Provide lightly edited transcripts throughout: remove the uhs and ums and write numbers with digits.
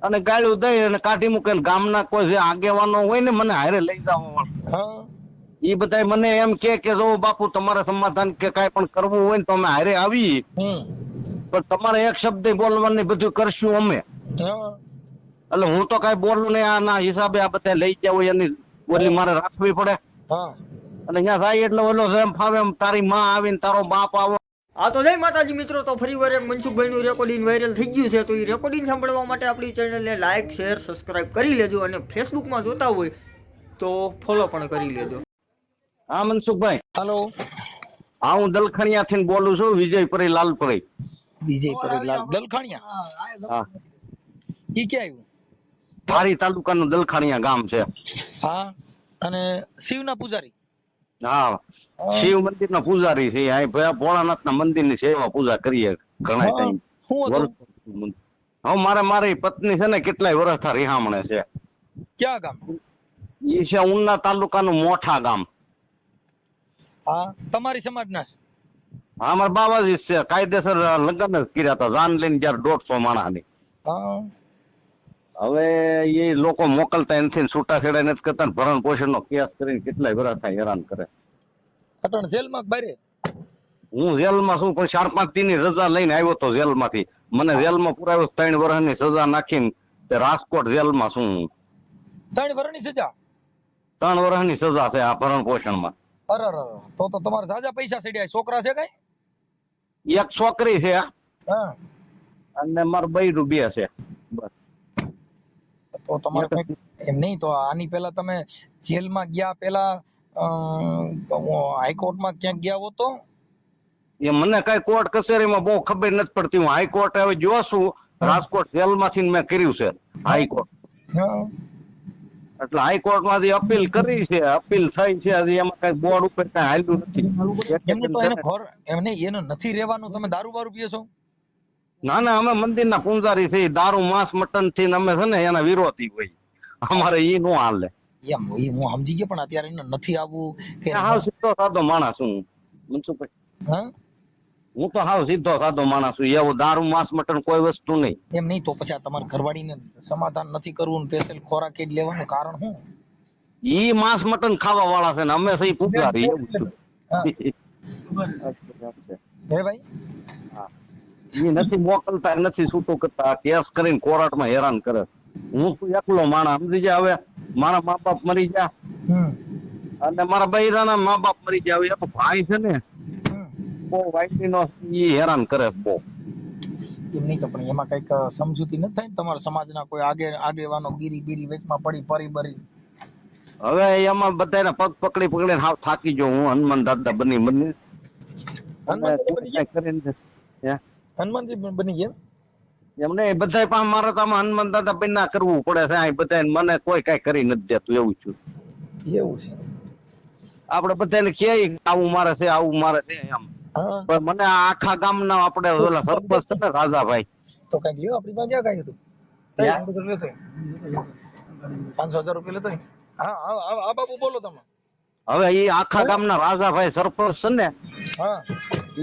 અને ગાળ્યું દઈ અને કાઢી મૂકે. ગામના કોઈ જે આગેવાનો હોય ને મને હારે લઈ જવા, હા એ બધા મને એમ કે જો બાપુ તમારે સમાધાન કે કાંઈ પણ કરવું હોય ને તો અમે હારે આવી, પણ તમારે એક શબ્દ બોલવાની બધું કરશું અમે. હા એટલે હું તો કઈ બોલું નહીં. આના હિસાબે આ બધા લઈ ગયા હોય એની બોલી મારે રાખવી પડે. હા અને અહીંયા થાય એટલે ઓલો જેમ ફાવે એમ તારી માં આવીને તારો બાપ આવો. આ તો જય માતાજી મિત્રો. તો ફરી વાર એક મનસુખભાઈનું રેકોર્ડિંગ વાયરલ થઈ ગયું છે. તો એ રેકોર્ડિંગ સાંભળવા માટે આપણી ચેનલને લાઇક શેર સબસ્ક્રાઇબ કરી લેજો, અને ફેસબુકમાં જોતા હોય તો ફોલો પણ કરી લેજો. હા મનસુખભાઈ, હાલો. હા હું દલખણિયા થી બોલું છું, વિજયપુરી લાલપુરી. વિજયપુરી લાલ દલખાણિયા. હા, ઈ ક્યાં આવ્યું? ધારી તાલુકાનું દલખણિયા ગામ છે. હા, અને શિવના પૂજારી. હા, શિવ મંદિર ના પૂજારી છે. અહીં ભોળાનાથ ના મંદિર ની સેવા પૂજા કરીએ ઘણા ટાઈમ. શું હતું? હવે મારી પત્ની છે ને કેટલાય વર્ષ રિહામણે છે. ક્યાં ગામ? ઈ છે ઉના તાલુકાનું મોઠા ગામ. હા, તમારી સમાજના છે? હા, અમારા બાબાજી છે. કાયદેસર લગ્ન જ કર્યા હતા, જાન લઈને જયારે 150 માણસ ની. હા. હવે એ લોકો મોકલતા નથી, છૂટાછેડા નથી કરતા, ભરણ પોષણ નો કેસ કરીને કેટલાય વર્ષ થાય હેરાન કરે. અટણ જેલમાં બારે? હું જેલમાં છું, પણ 4-5 દિનની રજા લઈને આવ્યો તો જેલમાંથી. મને જેલમાં પુરાવ્યો 3 વર્ષની સજા નાખીને રાજકોટ જેલમાં છું. 3 વર્ષની સજા? 3 વર્ષની સજા છે આ ભરણ પોષણમાં. અરે તો તમારે જાજા પૈસા સડ્યા. છોકરા છે કઈ? એક છોકરી છે હા, અને મારા બૈરું 2 છે. બસ. તો તમારે એમ નહીં તો આની પહેલા તમે જેલમાં ગયા પહેલા હાઈકોર્ટમાં ક્યાંક ગયા હો તો? એ મને કઈ કોર્ટ કચેરીમાં બહુ ખબર નથી પડતી. હું હાઈકોર્ટ હવે જો છું, રાજકોટ જેલમાંથી મેં કર્યું છે હાઈકોર્ટ. હા, એટલે હાઈકોર્ટ માંથી અપીલ કરી છે, અપીલ થઈ છે. હજી એમાં કઈ બોર્ડ ઉપર કઈ હાલ્યું નથી. એમને તો એને ઘર એમને એનો નથી રહેવાનું. તમે દારૂ બારૂ પીઓ છો? ના ના, અમે મંદિરના પૂંજારી છીએ. દારૂ માંસ મટન થી અમે છે ને એના વિરોધી હોય. અમારે ઈ નો હાલે. એમ એ હું સમજી ગયો, પણ અત્યારે એને નથી આવવું કે? હાવ સીધો સાદો માણસ હું મનસુખભાઈ. હા, હું તો હાવ સીધો સાદો માણસ છું. એવું દારૂ માંસ મટન કોઈ વસ્તુ નહીં. એમ નહીં તો પછી આ તમારા ઘરવાળીને સમાધાન નથી કરવું ને સ્પેશિયલ ખોરાક જ લેવાનું કારણ શું? ઈ માંસ મટન ખાવા વાળા છે ને અમે સહી પૂજારી એવું છું. હે ભાઈ? હા, ઈ નથી મોકલતા, નથી છૂટું કરતા. કેસ કરીને કોર્ટમાં હેરાન કરે. હું તું એકલો માણસ સમજી જા. હવે મારા મા બાપ મરી ગયા અને મારા બૈરાના મા બાપ મરી ગયા. હવે એનો ભાઈ છે ને બહુ વાયડી નો, ઈ હેરાન કરે બહુ. એમ નહીં તો પણ એમાં કઈક સમજૂતી નથી થાય ને તમારા સમાજના કોઈ આગેવાનો ગીરી વેચમાં પડી પરી બરી? હવે એમાં બધાને પગ પકડી પકડીને હાવ થાકી ગયો હું. હનુમાન દાદા બની હનુમાનજી બની ગયા એમને બધા પણ મારે તો આમાં હનુમાન દાદા બન્યા કરવું પડે છે. આ બધા મને કોઈ કઈ કરી નથી દેતું એવું છું. એવું છે? આપડે બધાને કહેવાય આવું મારે છે, આવું મારે છે એમ. પણ મને આખા ગામના આપણે ઓલા સરપંચ છે ને રાજાભાઈ, તો કઈક લ્યો આપણી પાસે ક્યાં કઈ હતું? 500,000 રૂપિયા લેતો. હા, આ બાબુ બોલો તમે. હવે એ આખા ગામના રાજાભાઈ સરપંચ છે ને, હા,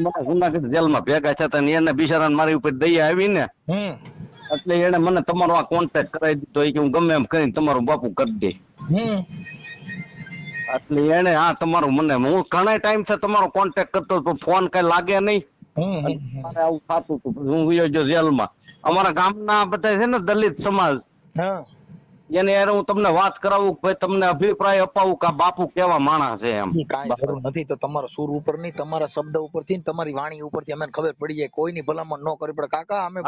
મને જુનાગઢ જેલમાં ભેગા થતા ને એને બિચારાને મારી ઉપર દયા આવી ને, એટલે એને મને તમારો આ કોન્ટેક્ટ કરાવી દીધો કે હું ગમે એમ કરીને તમારું બાપુ કરી દે. એટલે એને આ તમારું મને હું ઘણા ટાઈમ થી તમારો કોન્ટેક્ટ કરતો હતો, ફોન કઈ લાગે નહીં. આવું થતું હતું. હું ગયો જો જેલમાં. અમારા ગામના બધા છે ને દલિત સમાજ, એને યાર હું તમને વાત કરાવું, ભાઈ તમને અભિપ્રાય અપાવું કે બાપુ કેવા માણસ છે એમ. કાંઈ જરૂર નથી. તો તમારા સુર ઉપર નહીં, તમારા શબ્દ ઉપરથી તમારી વાણી ઉપરથી અમને ખબર પડી જાય. કોઈની ભલામણ ન કરવી પડે. કાકા અમે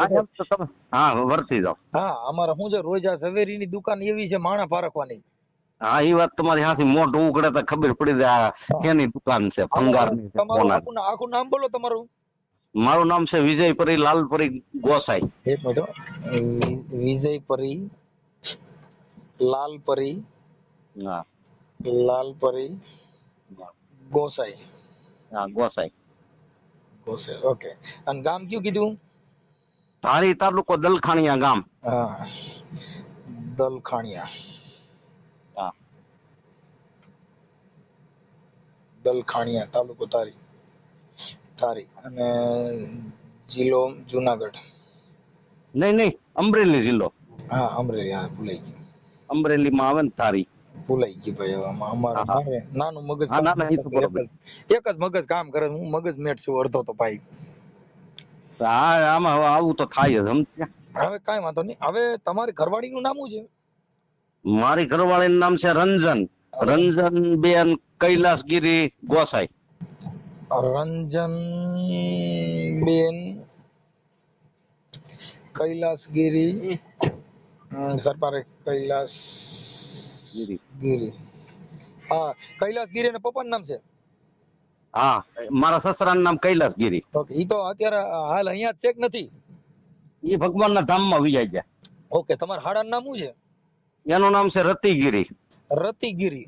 હા વર્તી જાઓ. હા, અમારે શું છે, રોજ આ ઝવેરીની દુકાન એવી છે માણા પારખવાની. હા, એ વાત તમારી હાથી. મોઢું ઉઘડે તો ખબર પડી જાય કેની દુકાન છે, ભંગારની. તમારું આખું નામ બોલો તમારું. મારું નામ છે વિજયપરી લાલપરી ગોસાઈ. એક મિનિટ. વિજયપરી લાલપરી. હા, લાલપરી ગોસાઈ. હા, ગોસાઈ. ગોસાઈ, ઓકે. અને ગામ કયું કીધું? ધારી તાલુકો દલખાણિયા ગામ. હા, દલખાણિયા. હા, દલખાણિયા તાલુકો ધારી. અને જિલ્લો જુનાગઢ. નહીં અમરેલી જિલ્લો. હા અમરેલી, હા ભૂલાઈ ગયું, અમરેલીમાં આવે ને થારી. ભૂલાઈ ગયું ભાઈ. હવે અમારે હા નાનું મગજ હા, કામ ના ના, એ તો કરે, બરોબર. એક જ મગજ કામ કરે. હું મગજ મેટ છું અડધો તો ભાઈ. હા, આમાં હવે આવું તો થાય જ સમજ્યા. હવે કાંઈ વાંધો નહીં. હવે તમારી ઘરવાળીનું નામ શું છે? મારી ઘરવાળીનું નામ છે રંજન, રંજન બેન કૈલાસગીરી ગોસાઈ. રંજન બેન કૈલાસગીરી સરપારે ગીરી. કૈલાસગીરી. હા કૈલાસગીરી અને પપ્પાનું નામ છે? હા, મારા સસરાનું નામ કૈલાસગીરી. ઓકે. ઈ તો અત્યારે હાલ અહીંયા જ છે કે નથી? એ ભગવાનના ધામમાં વિજાય ગયા. ઓકે. તમારા હાડાનું નામ શું છે? એનું નામ છે રતિગીરી. રતિગીરી.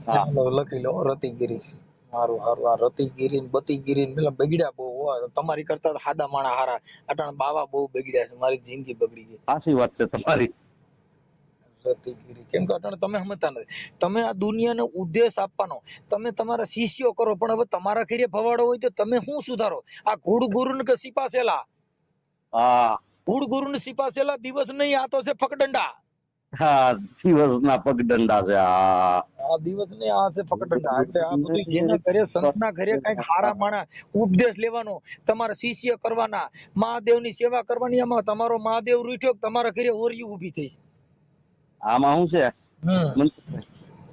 હા લખી લો રતિગીરી. હારું હારું. આ રતિગીરી ને બતીગીરી ને પેલા બગડ્યા બહુ. તમારી કરતા તો સાદા માણા હારા. અટાણ બાવા બહુ બગડ્યા છે. મારી જિંદગી બગડી ગઈ. સાચી વાત છે તમારી. રતિગીરી. કેમ કે અટાણે તમે સમજતા નથી. તમે આ દુનિયાને ઉદ્દેશ આપવાનો, તમે તમારા શિષ્યો કરો, પણ હવે તમારા ઘરે ભવાડો હોય તો તમે શું સુધારો? આ ઘોડ ગુરુ ને કે સિપાસેલા, હા ઘોડ ગુરુ ને સિપાસેલા દિવસ નહીં, આ તો છે ફકડંડા. હા, દિવસના પગદંડા છે. હા, આ દિવસ ને આ છે ફકડંડા. એટલે આ બધું જેના ઘરે સંતના ઘરે કઈક હારા માણા ઉપદેશ લેવાનો, તમારા શિષ્ય કરવાના, મહાદેવની સેવા કરવાની. આમાં તમારો મહાદેવ રૂઠ્યો, તમારા ઘરે ઓરિયું ઊભી થઈ છે. આમાં શું છે,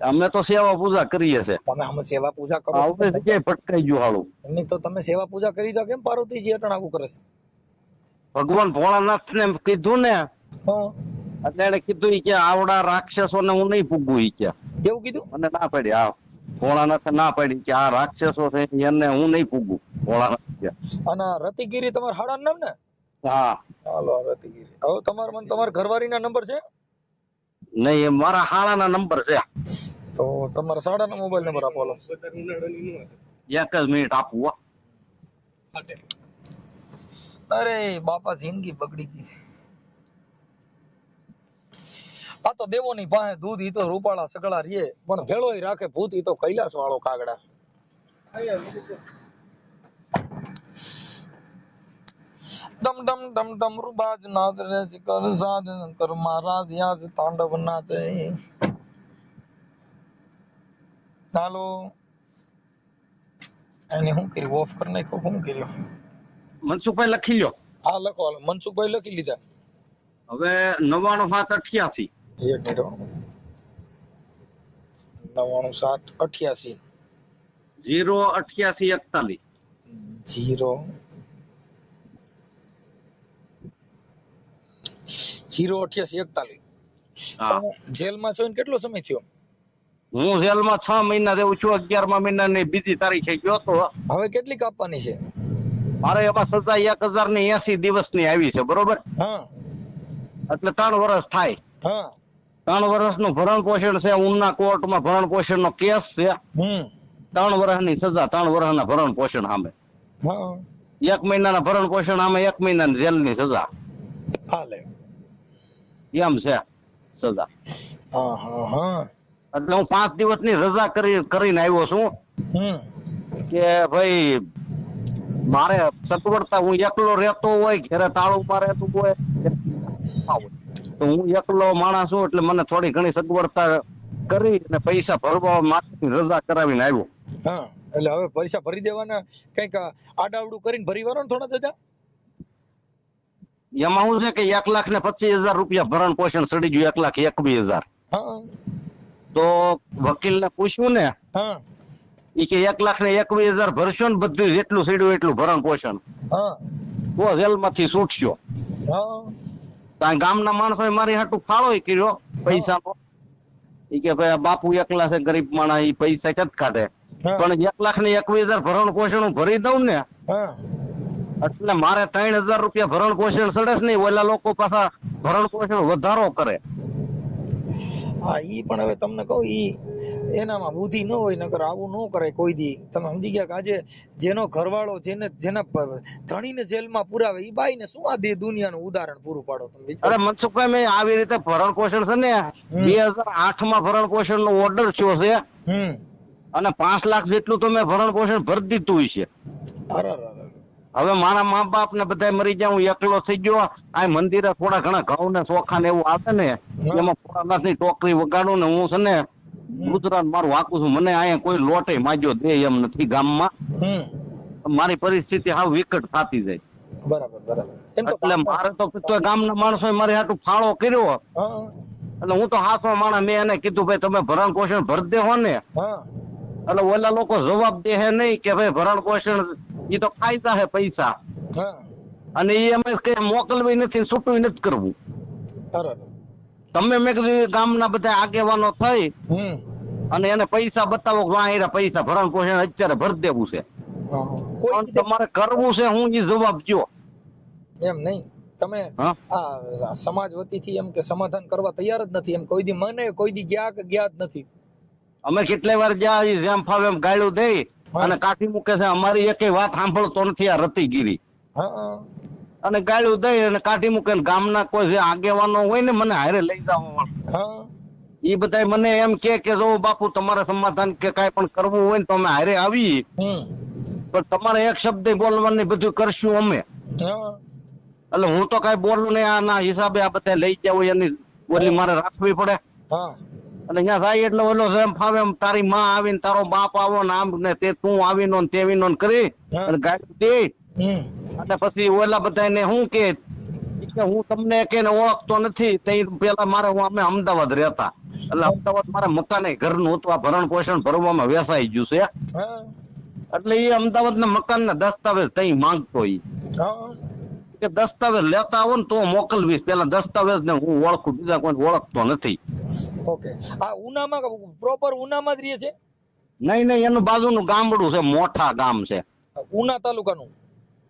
અમે તો સેવા પૂજા કરીએ છે. તમે આમાં સેવા પૂજા કરો આપણે જગ્યાએ ભટકાઈ ગયું હાલું. નહીં તો તમે સેવા પૂજા કરી દો. કેમ પાર્વતીજી અટણ આવું કરે છે? ભગવાન ભોળાનાથ ને કીધું ને, હા એટલે એને કીધું ઈ કે આવડા રાક્ષસોને હું નહીં પૂગું. ઈ કે એવું કીધું? મને ના પડી. હા, ભોળાનાથે ના પડી કે આ રાક્ષસો છે એને હું નહીં પૂગું. ભોળાનાથ કે અને રતિગીરી તમારા હાડાનું નામ ને? હા. હાલો રતિગીરી. હવે તમારા મને તમારા ઘરવાળીના નંબર છે? નહીં, એ મારા હાળાના નંબર છે. તો તમારા સાડાનો મોબાઈલ નંબર આપો. હાલો એક જ મિનિટ આપું હો. અરે બાપા જિંદગી બગડી ગઈ. આ તો દેવોની પાસે દૂધ. ઈ તો રૂપાળા સગળા રીએ, પણ ભેળોય રાખે ભૂત. ઈ તો કૈલાસ વાળો કાગડા. ડમ ડમ ડમ ડમ રૂબાજ નાદ રે કર સાધ કર મહારાજ યાજ તાંડવ નાચે. હાલો એને શું કર્યું? ઓફ કરી નાખ્યો. શું કર્યું? મનસુખભાઈ લખી લ્યો. હા લખો. હાલો મનસુખભાઈ લખી લીધા. હવે 99 7 88. એક મિનિટ. 99 7 88 088 41. 088 41. હા, જેલમાં છો ને કેટલો સમય થયો? હું જેલમાં 6 મહિના રહું છું. 11મા મહિનાની 2જી તારીખે ગયો તો. હવે કેટલી કાપવાની છે? મારે એમાં સજા 1080 દિવસની આવી છે. બરોબર? હા એટલે 3 વર્ષ થાય. હા 3 વર્ષનું ભરણ પોષણ છે. ઉના કોર્ટમાં ભરણ પોષણનો કેસ છે. 3 વર્ષની સજા, 3 વર્ષના ભરણ પોષણ સામે. હા 1 મહિનાના ભરણ પોષણ સામે 1 મહિનાની જેલની સજા. હાલે. એમ છે સજા. હા હા હા. એટલે હું 5 દિવસની રજા કરીને આવ્યો છું કે ભાઈ મારે સગવડતા, હું એકલો રહેતો હોય, ઘરે તાળું મારેલું હોય, તો હું એકલો માણસ છું, એટલે મને થોડી ઘણી સગવડતા કરી અને પૈસા ભરવા માટે રજા કરાવીને આવ્યો. હા એટલે હવે પૈસા ભરી દેવાના, કઈક આડાવડું કરીને ભરી વાળો ને થોડા દાદા. એમાં શું છે કે 1,25,000 રૂપિયા ભરણ પોષણ ચડી ગયું. 1,21,000. હા તો વકીલ ને પૂછ્યું ને, હા ઈ કે 1,21,000 ભરશો ને, બધું જેટલું સીડ્યું એટલું ભરણ પોષણ, હા તો જેલમાંથી છૂટશો. હા ત્યાં ગામના માણસો મારી હાટું ફાળો કર્યો પૈસાનો. ઈ કે ભાઈ બાપુ એકલા છે, ગરીબ માણસ, ઈ પૈસા ક્યાં કાઢે. પણ 1,21,000 ભરણ પોષણ હું ભરી દઉં ને, હા એટલે મારે 3,000 રૂપિયા ભરણ પોષણ ચડે જ નહીં. ઓલા લોકો પાછા ભરણ પોષણ વધારો કરે. હા ઈ પણ હવે તમને કહું, ઈ એનામાં બુદ્ધિ ન હોય, નકર આવું ન કરે કોઈ દી. તમે સમજી ગયા કે આજે જેનો ઘરવાળો જેના ધણીને જેલમાં પુરાવે, ઈ બાઈને શું આ દુનિયાનું ઉદાહરણ પૂરું પાડો તમે વિચારો. અરે મનસુખભાઈ, મેં આવી રીતે ભરણ પોષણ છે ને 2008માં ભરણ પોષણ નો ઓર્ડર થયો છે, અને 5 લાખ જેટલું તો મેં ભરણ પોષણ ભરી દીધું છે. હવે મારા મા બાપ ને બધા મરી જાય, હું એકલો થઈ ગયો. આ મંદિરે થોડા ઘણા ઘઉં ને ચોખા ને એવું આવે ને, એમાં થોડા ટોકરી વગાડું ને હું છે ને ગુજરાત મારું વાંકું છું. મને અહીંયા કોઈ લોટે માજ્યો દે એમ નથી ગામમાં. મારી પરિસ્થિતિ હાવ વિકટ થતી જાય. બરાબર બરાબર. એટલે મારે તો ગામના માણસો મારી હાટું ફાળો કર્યો. એટલે હું તો હાથમાં માણસ, મેં એને કીધું ભાઈ તમે ભરણ પોષણ ભરી દેવો ને. એટલે ઓલા લોકો જવાબ દે હે નહીં કે ભાઈ ભરણ પોષણ એ તો કાયદા હે પૈસા, અને એ અમે કઈ મોકલવી નથી, છૂટું નથી કરવું. તમે મેં કીધું ગામના બધા આગેવાનો થઈ અને એને પૈસા બતાવો કે પૈસા ભરણ પોષણ અત્યારે ભરી દેવું છે. તમારે કરવું છે હું એ જવાબ જો એમ નહીં. તમે આ સમાજ વતીથી એમ કે સમાધાન કરવા તૈયાર જ નથી એમ? કોઈ દી મને કોઈ દી ગયા કે ગયા જ નથી? અમે કેટલાય વાર જ્યાં જેમ ફાવે એમ ગાળ્યું દઈ અને કાઢી મૂકે છે. અમારી એકેય વાત સાંભળતો નથી આ રતિગીરી. અને ગાળ્યું દઈ અને કાઢી મૂકે. ગામના કોઈ જે આગેવાનો હોય ને મને હારે લઈ જવા, એ બધા મને એમ કે જો બાપુ તમારે સમાધાન કે કઈ પણ કરવું હોય ને તો અમે હારે આવી, પણ તમારે એક શબ્દ બોલવાની બધું કરશું અમે. એટલે હું તો કઈ બોલું નહીં. આના હિસાબે આ બધા લઈ જાવ એની બોલી મારે રાખવી પડે. અને અહીંયા જાય એટલે ઓલો જેમ ફાવે એમ તારી માં આવીને તારો બાપ આવો ને આમ ને તે તું આવીનો ને તેવીનો કરી અને ગાડી દે. અને પછી ઓલા બધા ને શું કે હું તમને કે ઓળખતો નથી. પેલા મારે અમે અમદાવાદ રહેતા, એટલે અમદાવાદ મારે મકાન ઘરનું હતું. આ ભરણ પોષણ ભરવામાં વેસાઈ ગયું છે. એટલે એ અમદાવાદ ના મકાન ના દસ્તાવેજ તઈ માંગતો. કે દસ્તાવેજ લેતા આવો ને તો મોકલવીશ. પેલા દસ્તાવેજ ને હું ઓળખું, બીજા કોઈ ઓળખતો નથી. ઓકે. આ ઉનામાં પ્રોપર ઉનામાં જ રહે છે? નહીં નહીં, એનું બાજુનું ગામડું છે, મોઠા ગામ છે. ઉના તાલુકાનું?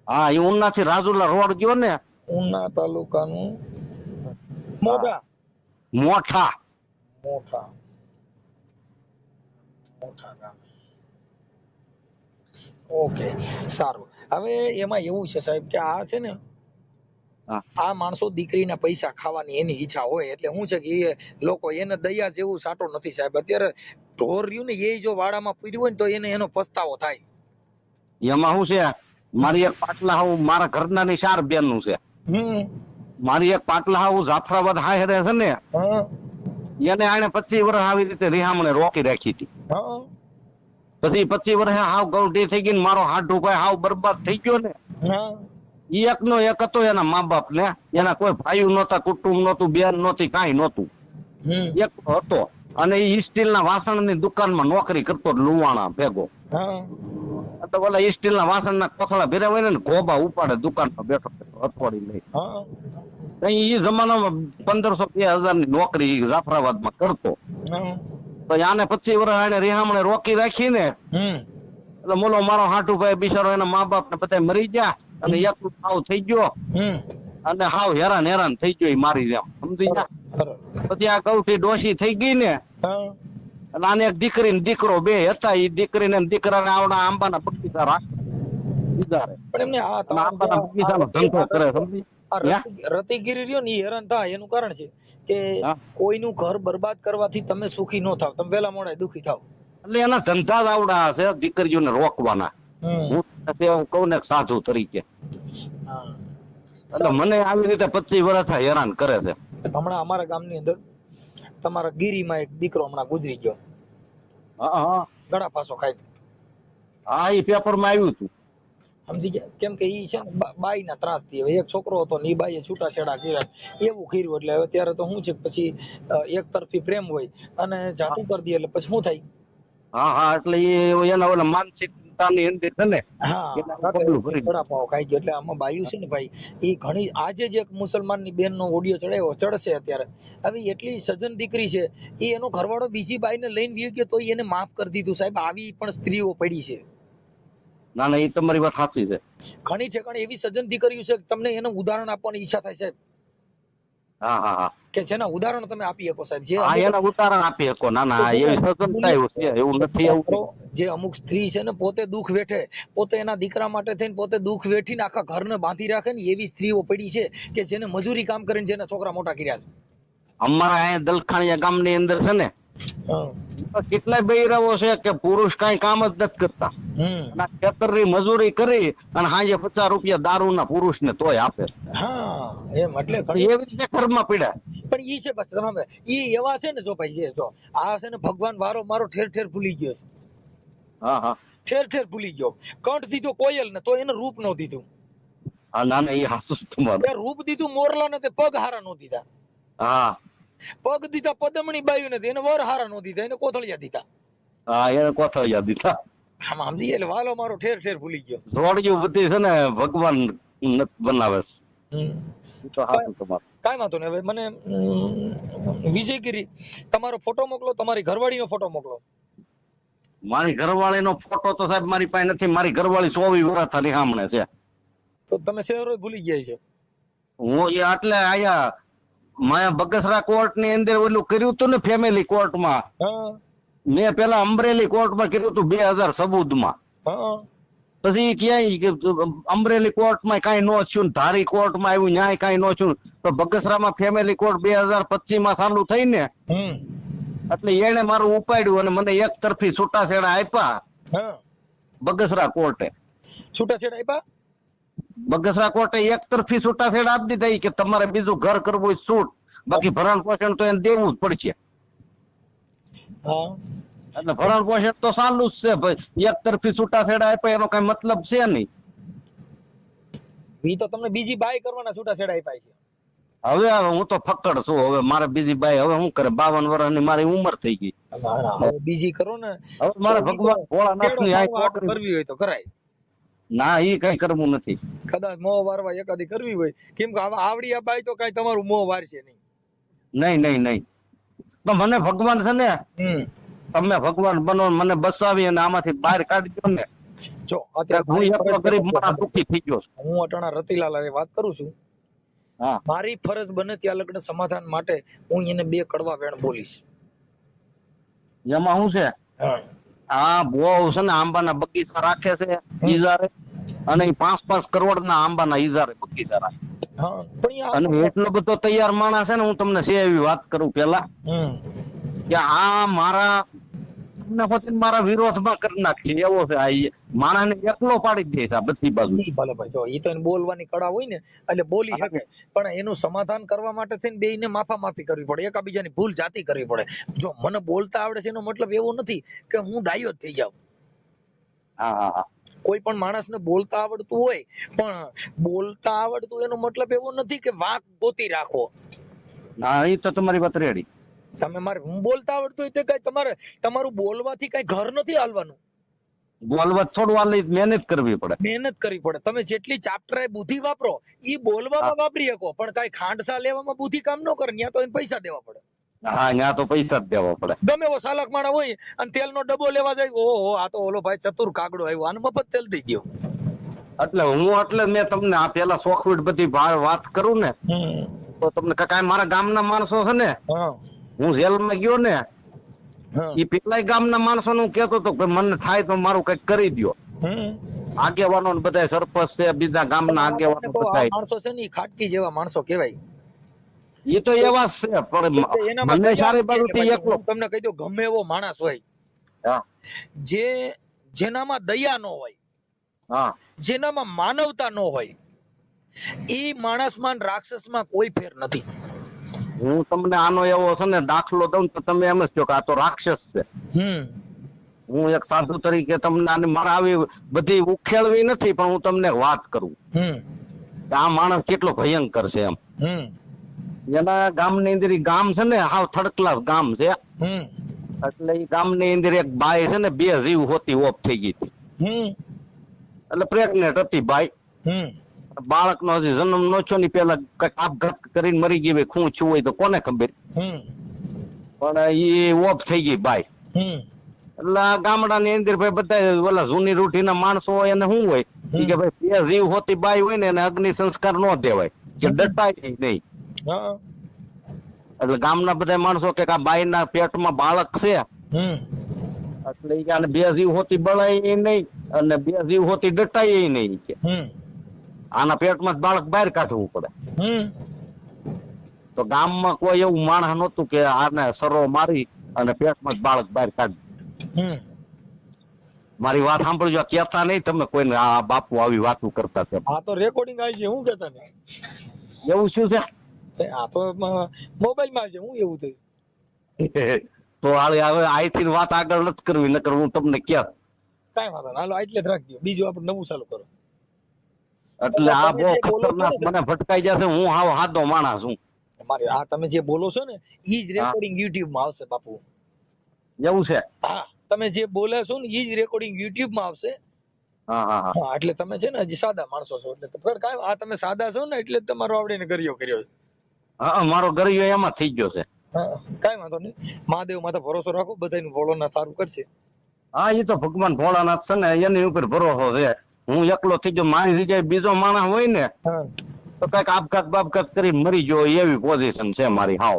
હા, એ ઉના થી રાજુલા રોડ ગયો ને. ઉના તાલુકાનું મોઢા? મોઠા મોઠા મોઠા ગામ. ઓકે, સારું. હવે એમાં એવું છે સાહેબ કે આ છે ને, આ માણસો દીકરીના પૈસા ખાવાની એની ઈચ્છા હોય એટલે શું છે કે એ લોકો એને દયા જેવું સાટો નથી સાહેબ. અત્યારે ઢોર રહ્યું ને એ જો વાડામાં પૂર્યું હોય ને તો એને એનો પસ્તાવો થાય. એમાં શું છે, મારી એક પાટલા હાવ મારા ઘરના ની 4 બેન નું છે. મારી એક પાટલા હાવ જાફરાબાદ હારે છે ને, એને આને 25 વર્ષ આવી રીતે રિહામણે રોકી રાખી હતી. પછી 25 વર્ષે હાવ ગૌઢી થઈ ગઈ. મારો હાડું ભાઈ હાવ બરબાદ થઈ ગયો ને. એક નો એક હતો એના મા બાપ ને, એના કોઈ ભાઈ નહોતા, કુટુંબ નહોતું, બેન નહોતી, કાંઈ નહોતું. એક હતો અને એ સ્ટીલ ના વાસણ ની દુકાનમાં નોકરી કરતો, લુવાણા ભેગો. તો બોલા સ્ટીલ ના વાસણ ના કોથળા ભેરા હોય ને ગોબા ઉપાડે દુકાનમાં બેઠો હથોડી લઈ. એ જમાનામાં 1500-2000 ની નોકરી જાફરાબાદ માં કરતો. તો આને 25 વર્ષ આને રિહામણે રોકી રાખી ને, એટલે મોલો મારો હાટુ ભાઈ બિચારો એના મા બાપ ને બધા મરી ગયા અને એકલું હાવ થઈ ગયો અને હાવ હેરાન થઈ ગયો મારી જેમ, સમજી ગયા. પછી આ ગૌઠી ડોશી થઈ ગઈ ને, એટલે આને એક દીકરી ને દીકરો બે હતા. એ દીકરીને દીકરાને આવડા આંબાના બગીચા રાખે, આંબાના બગીચાનો ધંધો કરે, સમજી. રતિગીરી રહ્યો ને એ હેરાન થાય એનું કારણ છે કે કોઈનું ઘર બરબાદ કરવાથી તમે સુખી ન થાવ, તમે વેલા મોડા દુખી થાવ. એટલે એના ધંધા જ આવડા છે દીકરીઓને રોકવાના. હું કહું ને સાધુ તરીકે. એટલે મને આવી રીતે 25 વર્ષ હેરાન કરે છે. હમણાં અમારા ગામની અંદર તમારા ગીરીમાં એક દીકરો હમણાં ગુજરી ગયો. ગળા ફાંસો ખાઈ. હા, એ પેપર માં આવ્યું હતું, સમજી ગયા? કેમ કે ઈ છે ને બાઈ ના ત્રાસ થી. હવે એક છોકરો હતો ને એ બાઈએ છૂટાછેડા કર્યા એવું કર્યું. એટલે હવે ત્યારે તો શું છે પછી એક તરફી પ્રેમ હોય અને જાતું કરી દે એટલે પછી શું થાય? હા, એટલે એના ઓલા માનસિકતાની અંદર છે ને, ગળાપાવ ખાઈ ગયો. એટલે આમાં બાયું છે ને ભાઈ, એ ઘણી આજે જ એક મુસલમાનની બેન નો ઓડિયો ચડશે અત્યારે. હવે એટલી સજન દીકરી છે, એ એનો ઘરવાળો બીજી બાઈને લઈને વી ગયો તો એને માફ કરી દીધું. સાહેબ, આવી પણ સ્ત્રીઓ પડી છે. ના, એ તમારી વાત સાચી છે. ઘણી ઠેકાણે એવી સજન દીકરીઓ છે કે તમને એનું ઉદાહરણ આપવાની ઈચ્છા થાય સાહેબ. હા, કે જેના ઉદાહરણ તમે આપી શકો સાહેબ. જે એના ઉદાહરણ આપી શકો. ના, એવી સજનતા એવું નથી. જે અમુક સ્ત્રી છે ને પોતે દુઃખ વેઠે, પોતે એના દીકરા માટે થઈને પોતે દુઃખ વેઠીને આખા ઘરને બાંધી રાખે ને, એવી સ્ત્રીઓ પડી છે કે જેને મજૂરી કામ કરીને જેના છોકરા મોટા કર્યા છે. અમારા અહીંયા દલખાણીયા ગામની અંદર છે ને, કેટલાય બૈરાઓ છે કે પુરુષ કઈ કામ જ નથી કરતા, ખેતરની મજૂરી કરી અને સાંજે 50 રૂપિયા દારૂના પુરુષને તોય આપે. હા એમ એટલે એવી રીતે ઘરમાં પીડા. પણ ઈ છે પછી તમારે ઈ એવા છે ને, જો ભાઈ છે, જો આ છે ને ભગવાન વારો મારો ઠેર ઠેર ભૂલી ગયો છે. હા હા ઠેર ઠેર ભૂલી ગયો. કંઠ દીધો કોયલ ને તો એને રૂપ નો દીધું. હા ના ના, એ હાસુ તમારું. રૂપ દીધું મોરલા ને તે પગ હારા નો દીધા. હા પગ દીધા પદમણી બાયુ ને એને વર હારા નો દીધા, એને કોથળિયા દીધા. હા એને કોથળિયા દીધા. આમાં સમજી એટલે વાલો મારો ઠેર ઠેર ભૂલી ગયો. જોડિયું બધી છે ને ભગવાન બનાવે છે. તો હાસુ તમારું. કાઈ વાંધો નહીં. હવે મને વિજયગીરી તમારો ફોટો મોકલો, તમારી ઘરવાળીનો ફોટો મોકલો. મારી ઘરવાળીનો ફોટો તો સાહેબ મારી પાસે નથી. મારી ઘરવાળી 24 વર્ષ થાની સામે છે. તો તમે શહેરો ભૂલી ગયા છે. હું એ આટલે આયા માયા બગસરા કોર્ટ ની અંદર ઓલું કર્યું હતું ને ફેમિલી કોર્ટમાં. મેં પેલા અમરેલી કોર્ટમાં કર્યું હતું 2014 માં. પછી ક્યાંય અમરેલી કોર્ટમાં કઈ નો થયું, ધારી કોર્ટમાં આવ્યું, ન્યાય કઈ નો થયું. તો બગસરામાં ફેમિલી કોર્ટ 2025 માં ચાલુ થઈ ને, એટલે એને મારું ઉપાડ્યું અને મને એક તરફી છૂટાછેડા આપ્યા બગસરા કોર્ટે. છૂટાછેડા આપ્યા બગસરા કોર્ટે એક તરફી છૂટાછેડા આપી દીધા કે તમારે બીજું ઘર કરવું હોય છૂટ, બાકી ભરણ પોષણ તો એને દેવું જ પડશે. એટલે ભરણ પોષણ તો ચાલુ જ છે ભાઈ. એક તરફી છૂટાછેડા આપ્યા એનો કઈ મતલબ છે નહીં. ઈ તો તમને બીજી બાય કરવાના છૂટાછેડા આપ્યા છે. હવે હું તો ફક્કડ છું. હવે મારે બીજી બાઈ હવે શું કરે? 52 વર્ષની મારી ઉંમર થઈ ગઈ. બીજી કરો ને. હવે મારે ભગવાન ભોળાનાથની આ કરવી હોય તો કરાય. ના ઈ કઈ કરવું નથી. કદાચ મોહ વારવા એકાદી કરવી હોય, કેમ કે આવડી આ બાઈ તો કઈ તમારું મોહ વારશે નહીં. નહીં નહીં નહીં. તો મને ભગવાન છે ને, તમે ભગવાન બનો, મને બચાવી અને આમાંથી બહાર કાઢી દો ને. જો અત્યારે હું એકલો ગરીબ માણસ દુખી થઈ ગયો છું. હું અટાણા રતિલાલ હારે વાત કરું છું. મારી ફરજ બને ત્યાં લગ્ન સમાધાન માટે હું એને 2 કડવા વેણ બોલીશ. એમાં શું છે? આ બહુ છે ને આંબાના બગીચા રાખે છે ઈજારે, અને 5-5 કરોડ ના આંબાના ઈજારે બગીચા રાખે. અને એટલો બધો તૈયાર માણસ છે ને, હું તમને છે એવી વાત કરું પેલા કે આ મારા વિરોધમાં કરી નાખશે એવો છે. આ માણસ ને એકલો પાડી દે છે બધી બાજુ. ભલે ભાઈ, જો ઈ તો બોલવાની કળા હોય ને એટલે બોલી શકે, પણ એનું સમાધાન કરવા માટે થઈને બેયને માફી કરવી પડે, એકાબીજાની ભૂલ જાતી કરવી પડે. જો મને બોલતા આવડે છે એનો મતલબ એવો નથી કે હું ડાયો જ થઈ જાઉં. કોઈ પણ માણસને બોલતા આવડતું હોય, પણ બોલતા આવડતું એનો મતલબ એવો નથી કે વાંક ગોતી રાખો. ના, એ તો તમારી વાત રેડી. તમે મારે હું બોલતા આવડતું હોય તો કઈ તમારું બોલવાથી કઈ ઘર નથી હાલવાનું. બોલવા થોડું હાલ મહેનત કરવી પડે. મહેનત કરવી પડે. તમે જેટલી ચાપ્ટરાય બુદ્ધિ વાપરો ઈ બોલવામાં વાપરી શકો, પણ કઈ ખાંડસા લેવામાં બુદ્ધિ કામ ન કરે. ત્યાં તો એને પૈસા દેવા પડે. હા, ત્યાં તો પૈસા જ દેવા પડે. ગમે એવો સાલક માણા હોય અને તેલનો ડબ્બો લેવા જાય, ઓહો આ તો ઓલો ભાઈ ચતુર કાગડો આવ્યો, આને મફત તેલ દઈ દો. એટલે મેં તમને આ પેલા સોખવીટ બધી વાત કરું ને, તો તમને કાંઈ મારા ગામના માણસો છે ને, હું જેલમાં ગયો ને, એ પેલા ગામના માણસો નું કેતો હતો કે મને થાય તો મારું કઈક કરી દો. આગેવાનો બધા સરપંચ છે, બીજા ગામના આગેવાનો બધા માણસો છે ને, ખાટકી જેવા માણસો કહેવાય. એ તો એવા છે, પણ મને સારી બાજુથી એકલો તમને કહી દો, ગમે એવો માણસ હોય જેનામાં દયા ન હોય, જેનામાં માનવતા ન હોય, ઈ માણસમાં રાક્ષસમાં કોઈ ફેર નથી. હું તમને આનો એવો છે ને દાખલો દઉં તો તમે એમ જ કહો કે આ તો રાક્ષસ છે. હું એક સાધુ તરીકે તમને આને મારા આવી બધી ઉખેળવી નથી, પણ હું તમને વાત કરું આ માણસ કેટલો ભયંકર છે એમ. એના ગામની અંદર ગામ છે ને, હાવ થર્ડ ક્લાસ ગામ છે. એટલે એ ગામની અંદર એક બાઈ છે ને, 2 જીવ હોતી ઓફ થઈ ગઈ હતી. એટલે પ્રેગ્નેન્ટ હતી બાઈ. બાળકનો હજી જન્મ નો થયો ની પેલા કઈક આપઘાત કરીને મરી ગઈ. શું થયું હોય તો કોને ખબર, પણ એ ઓફ થઈ ગઈ બાઈ. એટલે ગામડાની અંદર ભાઈ બધા ઓલા જૂની રૂઢીના માણસો હોય એને શું હોય કે ભાઈ 2 જીવ હોતી બાઈ હોય ને એને અગ્નિ સંસ્કાર ન દેવાય, કે ડટાય નહીં. એટલે ગામના બધા માણસો કે આ બાઈ ના પેટમાં બાળક છે, એટલે 2 જીવ હોતી બળાય નહીં અને 2 જીવ હોતી ડટાય નહીં. કે આના પેટમાં બાળક બહાર કાઢવું પડે. તો ગામમાં કોઈ એવું માણસ નતું કે આને સરો મારી અને પેટમાં જ બાળક બહાર કાઢ્યું. મારી વાત સાંભળજો, કહેતા નહીં તમે કોઈને આ બાપુ આવી વાતું કરતા છે. આ તો રેકોર્ડિંગ આવી છે, હું કહેતા નહીં. એવું શું છે? આ તો મોબાઈલ માં છે, હું એવું થયું. તો હવે અહીંથી વાત આગળ નથી કરવી, નકર હું તમને ક્યાં. કાંઈ વાંધો નહીં, હાલો એટલે જ રાખજો, બીજું આપણે નવું ચાલુ કરો. એટલે આ બહુ ખતરનાક મને ભટકાઈ જશે. હું હાવ હાદો માણસ છું. મારે આ તમે જે બોલો છો ને ઈ જ રેકોર્ડિંગ યુટ્યુબ માં આવશે બાપુ. એવું છે? હા, તમે જે બોલે છો ને ઈ જ રેકોર્ડિંગ યુટ્યુબ માં આવશે. હા હા હા. એટલે તમે છે ને હજી સાદા માણસો છો, એટલે કાંઈ આ તમે સાદા છો ને એટલે તમારો આવડીને કર્યો છે. હા, મારો ગરિયો એમાં થઈ ગયો છે. હા, કાંઈ વાંધો નહીં, મહાદેવ માથે ભરોસો રાખો, બધાનું ભોળોનાથ સારું કરશે. હા, એ તો ભગવાન ભોળાનાથ છે ને, એની ઉપર ભરોસો છે. હું એકલો થઈ ગયો, મારી જગ્યાએ બીજો માણસ હોય ને તો કઈક આપઘાત બાપઘાત કરી મરી ગયો એવી પોઝિશન છે મારી. હાવ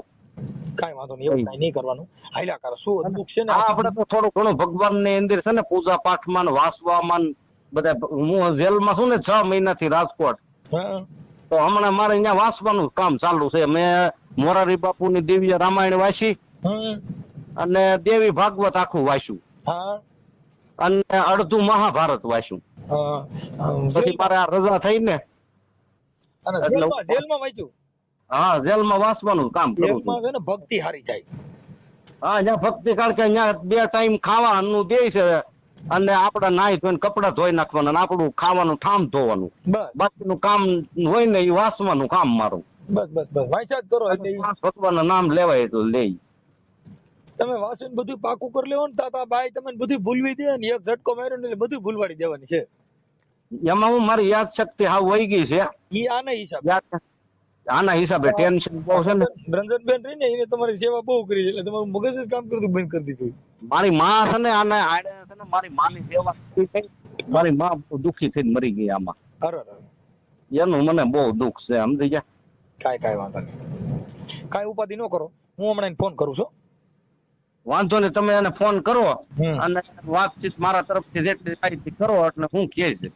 કાંઈ વાંધો નહીં, એવું કાંઈ નહીં કરવાનું, હાલ્યા કરો. શું અદભુત છે ને, આપણે તો થોડું ઘણું ભગવાન ની અંદર છે ને પૂજા પાઠમાં વાસવામાં બધા. હું જેલમાં છું ને 6 મહિનાથી રાજકોટ, તો હમણાં મારે અહીંયા વાંચવાનું કામ ચાલુ છે. મેં મોરારી બાપુ ની દિવ્ય રામાયણ વાંચી અને દેવી ભાગવત આખું વાંચ્યું અને અડધું મહાભારત વાંચ્યું. પછી મારે આ રજા થઈ ને જેલમાં વાંચ્યું. હા, જેલમાં વાંચવાનું કામ કરું છું. ભક્તિ હારી જાય. હા, જ્યાં ભક્તિ, કારણ કે અહીંયા 2 ટાઈમ ખાવાનું દે છે અને આપડે નાઈ ધોઈને કપડા ધોઈ નાખવાના અને આપણું ખાવાનું ઠામ ધોવાનું. બાકીનું કામ હોય ને એ વાંચવાનું કામ મારું. બસ બસ બસ વાંચ્યા જ કરો. ભગવાન નું નામ લેવાય એટલે લે. તમે વાંચીને બધું પાકું કરી લેવો ને તાતા બાઈ તમને બધું ભૂલવી દે ને, એક ઝટકો માર્યો ને બધું ભૂલવાડી દેવાની છે. એમાં હું મારી યાદ શક્તિ હાવ વહી ગઈ છે. ઈ આના હિસાબે ટેન્શન બહુ છે ને. રંજનબેન રહી ને એને તમારી સેવા બહુ કરી છે એટલે તમારું મગજ જ કામ કરતું બંધ કરી દીધું. મારી માં છે ને આને આડે છે ને મારી માની સેવા થઈ, મારી માં દુખી થઈને મરી ગઈ આમાં. એનું મને બહુ દુઃખ છે, સમજી ગયા. કાંઈ વાંધો નહીં, કાંઈ ઉપાધિ ન કરો, હું હમણાં ફોન કરું છું. વાંધો નહીં, તમે એને ફોન કરો અને વાતચીત મારા તરફથી જેટલી થાય કરો એટલે હું કહે છે.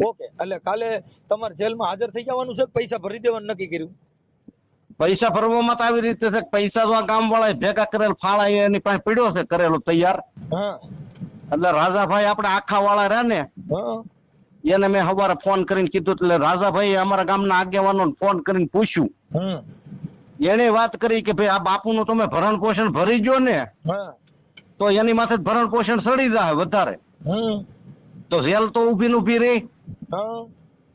ઓકે, એટલે કાલે તમારે જેલમાં હાજર થઈ જવાનું છે, પૈસા ભરી દેવાનું નક્કી કર્યું? પૈસા ભરવામાં તો આવી રીતે છે, પૈસા તો આ ગામ વાળા ભેગા કરેલ ફાળા એની પાસે પડ્યો છે કરેલો તૈયાર. એટલે રાજાભાઈ આપણે આખા વાળા રહ્યા ને એને મેં સવારે ફોન કરીને કીધું, એટલે રાજાભાઈ અમારા ગામના આગેવાનો ફોન કરીને પૂછ્યું. એને વાત કરી કે ભાઈ આ બાપુ નું તમે ભરણ પોષણ ભરી ગયો ને તો એની માથે ભરણ પોષણ સડી જાય વધારે, તો જેલ તો ઉભી રહી,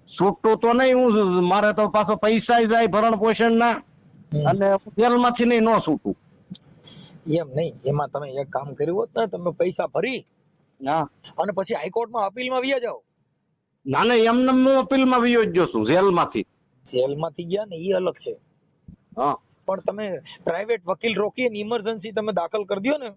છૂટતું તો નહીં. હું મારે તો પાછો પૈસા જાય ભરણ પોષણ ના અને જેલ માંથી નહીં ન છૂટું. એમ નહીં, એમાં તમે એક કામ કર્યું હોત ને, તમે પૈસા ભરી અને પછી હાઈકોર્ટમાં અપીલમાં વ્યા જાઓ. ના ના, એમને હું અપીલમાં વ્યો જ છું. જેલમાંથી ગયા ને એ અલગ છે, પણ તમે પ્રાઇવેટ વકીલ રોકીને ઇમરજન્સી તમે દાખલ કરી દો ને.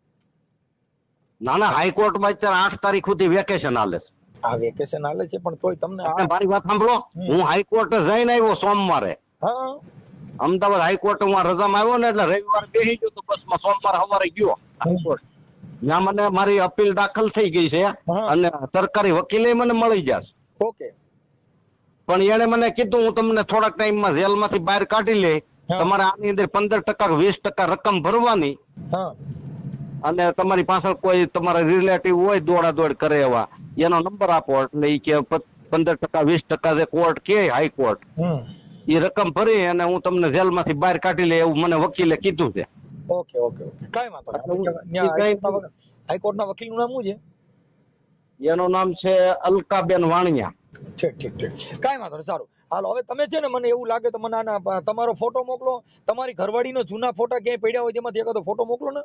ના ના, હાઈકોર્ટમાં અત્યારે 8 તારીખ સુધી વેકેશન હાલે છે. આ વેકેશન હાલે છે પણ તોય તમને મારી વાત સાંભળો, હું હાઈકોર્ટ જઈને આવ્યો સોમવારે. અમદાવાદ હાઈકોર્ટ હું રજામાં આવ્યો ને એટલે રવિવારે બેસી ગયો તો બસમાં સોમવારે સવારે ગયો હાઈકોર્ટ. ત્યાં મને મારી અપીલ દાખલ થઈ ગઈ છે અને સરકારી વકીલે મને મળી જશે. ઓકે, પણ એને મને કીધું હું તમને થોડાક ટાઈમમાં જેલમાંથી બહાર કાઢી લે, તમારે આની અંદર 15% 20% રકમ ભરવાની અને તમારી પાછળ કોઈ તમારા રિલેટિવ હોય દોડાદોડ કરે એવા, એનો નંબર આપો એટલે એ કે 15% 20% જે કોર્ટ કે હાઈકોર્ટ એ રકમ ભરી અને હું તમને જેલમાંથી બહાર કાઢી લે એવું મને વકીલે કીધું છે. ઓકે ઓકે ઓકે, કાંઈ વાંધો નહીં. હાઈકોર્ટના વકીલનું નામ શું છે? એનું નામ છે અલકાબેન વાણિયા. ઠીક ઠીક ઠીક, કાંઈ વાંધો નહીં. સારું, હાલો હવે તમે છે ને મને એવું લાગે તો મને આના તમારો ફોટો મોકલો, તમારી ઘરવાળીનો જૂના ફોટા ક્યાંય પડ્યા હોય તેમાંથી એકાદો ફોટો મોકલો ને.